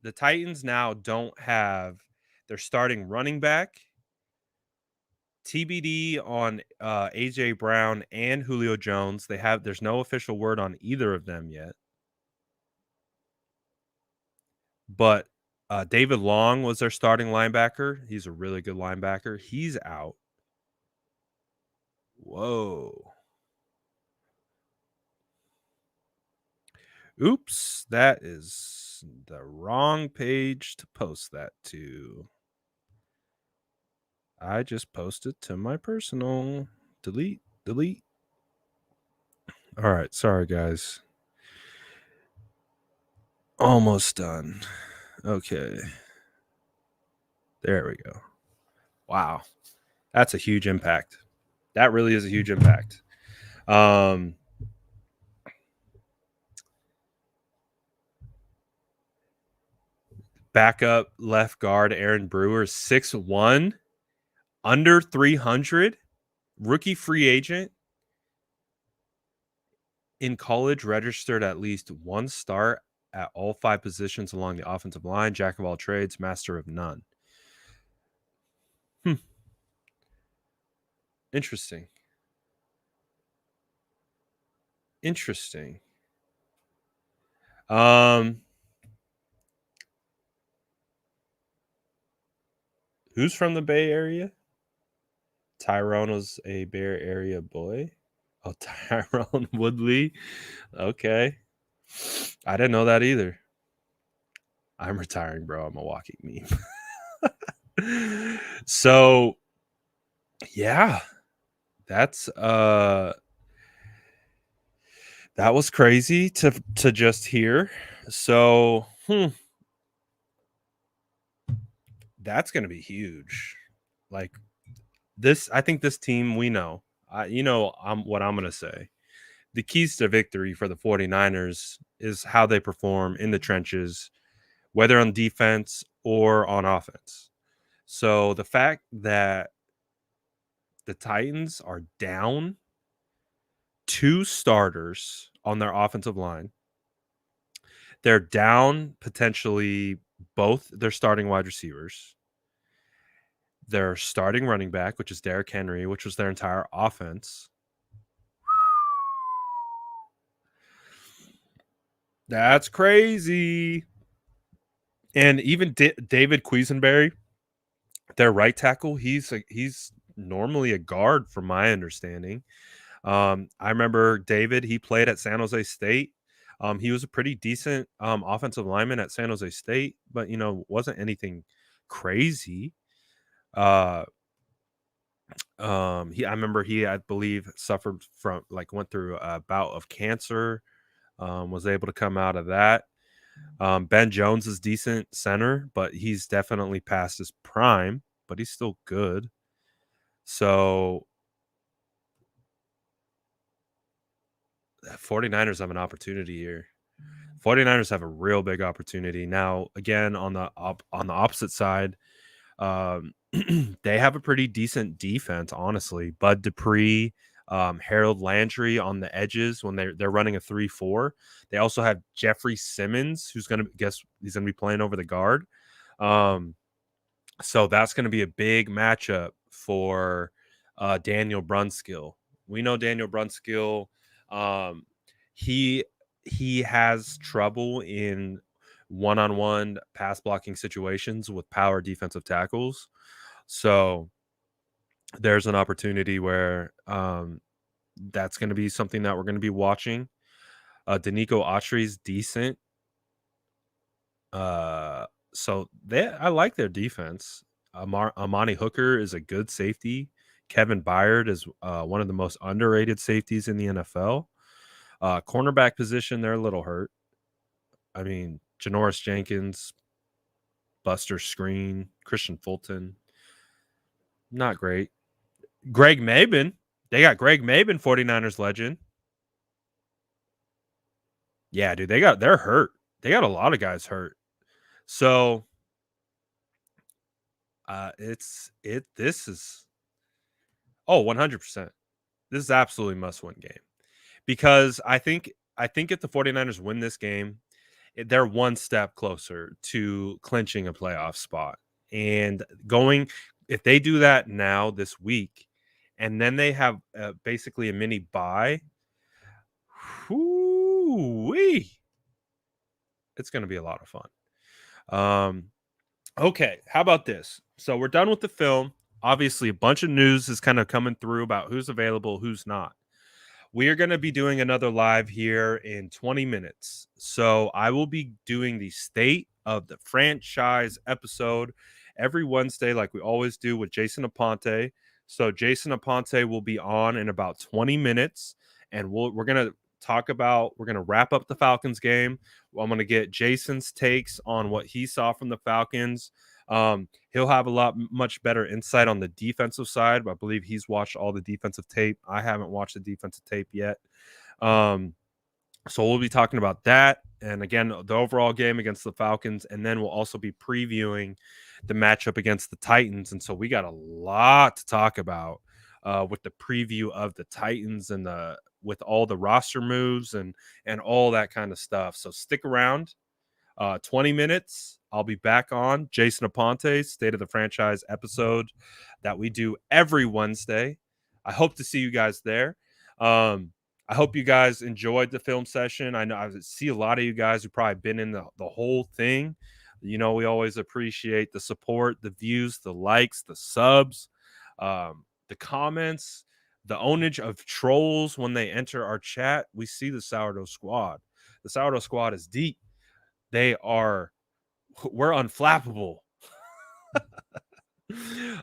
Speaker 1: don't have their starting running back, TBD on AJ Brown and Julio Jones. There's no official word on either of them yet. But David Long was their starting linebacker. He's a really good linebacker. He's out. Whoa. Oops, that is the wrong page to post that to. I just posted to my personal. Delete. All right, sorry guys. Almost done. Okay. There we go. Wow. That's a huge impact. That really is a huge impact. Backup left guard Aaron Brewer, 6'1", under 300, rookie free agent. In college, registered at least one start at all 5 positions along the offensive line, jack of all trades, master of none. Interesting. Who's from the Bay Area? Tyrone was a Bay Area boy. Oh, Tyrone Woodley. Okay. I didn't know that either. I'm retiring, bro. I'm a walking meme. So, yeah. That's that was crazy to just hear. So, that's going to be huge. Like this, I think this team, we know. What I'm going to say. The keys to victory for the 49ers is how they perform in the trenches, whether on defense or on offense. So the fact that the Titans are down 2 starters on their offensive line, they're down potentially both their starting wide receivers, their starting running back, which is Derrick Henry, which was their entire offense. That's crazy. And even David Quisenberry, their right tackle, he's normally a guard from my understanding. I remember David, he played at San Jose State. He was a pretty decent offensive lineman at San Jose State, but wasn't anything crazy. I remember he, I believe, suffered from went through a bout of cancer, was able to come out of that. Ben Jones is decent center, but he's definitely past his prime, but he's still good. So 49ers have an opportunity here. 49ers have a real big opportunity. Now, again, on the opposite side, they have a pretty decent defense, honestly. Bud Dupree, Harold Landry on the edges when they're running a 3-4. They also have Jeffrey Simmons, who's going to he's going to be playing over the guard. So that's going to be a big matchup for Daniel Brunskill. We know Daniel Brunskill. He has trouble in one-on-one pass blocking situations with power defensive tackles. So there's an opportunity where that's going to be something that we're going to be watching. Danico Autry's decent. So I like their defense. Amani Hooker is a good safety. Kevin Byard is one of the most underrated safeties in the NFL. Cornerback position, they're a little hurt. I mean, Janoris Jenkins, Buster Screen, Christian Fulton, not great. Greg Mabin, they got Greg Mabin, 49ers legend. Yeah, dude, they're hurt. They got a lot of guys hurt. So this is 100%. This is absolutely must-win game. Because I think if the 49ers win this game, they're one step closer to clinching a playoff spot. And if they do that now this week, and then they have basically a mini bye, it's going to be a lot of fun. Okay, how about this? So we're done with the film. Obviously, a bunch of news is kind of coming through about who's available, who's not. We are going to be doing another live here in 20 minutes. So I will be doing the state of the franchise episode every Wednesday, like we always do with Jason Aponte. So Jason Aponte will be on in about 20 minutes, and we're going to wrap up the Falcons game. I'm going to get Jason's takes on what he saw from the Falcons. He'll have much better insight on the defensive side. I believe he's watched all the defensive tape. I haven't watched the defensive tape yet. So we'll be talking about that. And again, the overall game against the Falcons. And then we'll also be previewing the matchup against the Titans. And so we got a lot to talk about with the preview of the Titans and with all the roster moves and all that kind of stuff. So stick around. 20 minutes. I'll be back on Jason Aponte's State of the Franchise episode that we do every Wednesday. I hope to see you guys there. I hope you guys enjoyed the film session. I know I see a lot of you guys who probably been in the whole thing. We always appreciate the support, the views, the likes, the subs, the comments, the ownage of trolls when they enter our chat. We see the Sourdough Squad. The Sourdough Squad is deep. We're unflappable.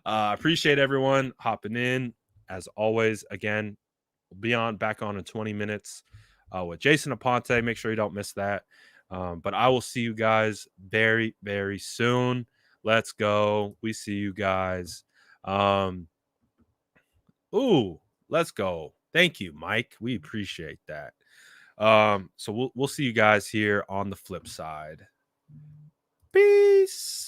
Speaker 1: Appreciate everyone hopping in. As always, again, we'll be back on in 20 minutes with Jason Aponte. Make sure you don't miss that. But I will see you guys very, very soon. Let's go. We see you guys. Let's go. Thank you, Mike. We appreciate that. So we'll see you guys here on the flip side. Peace.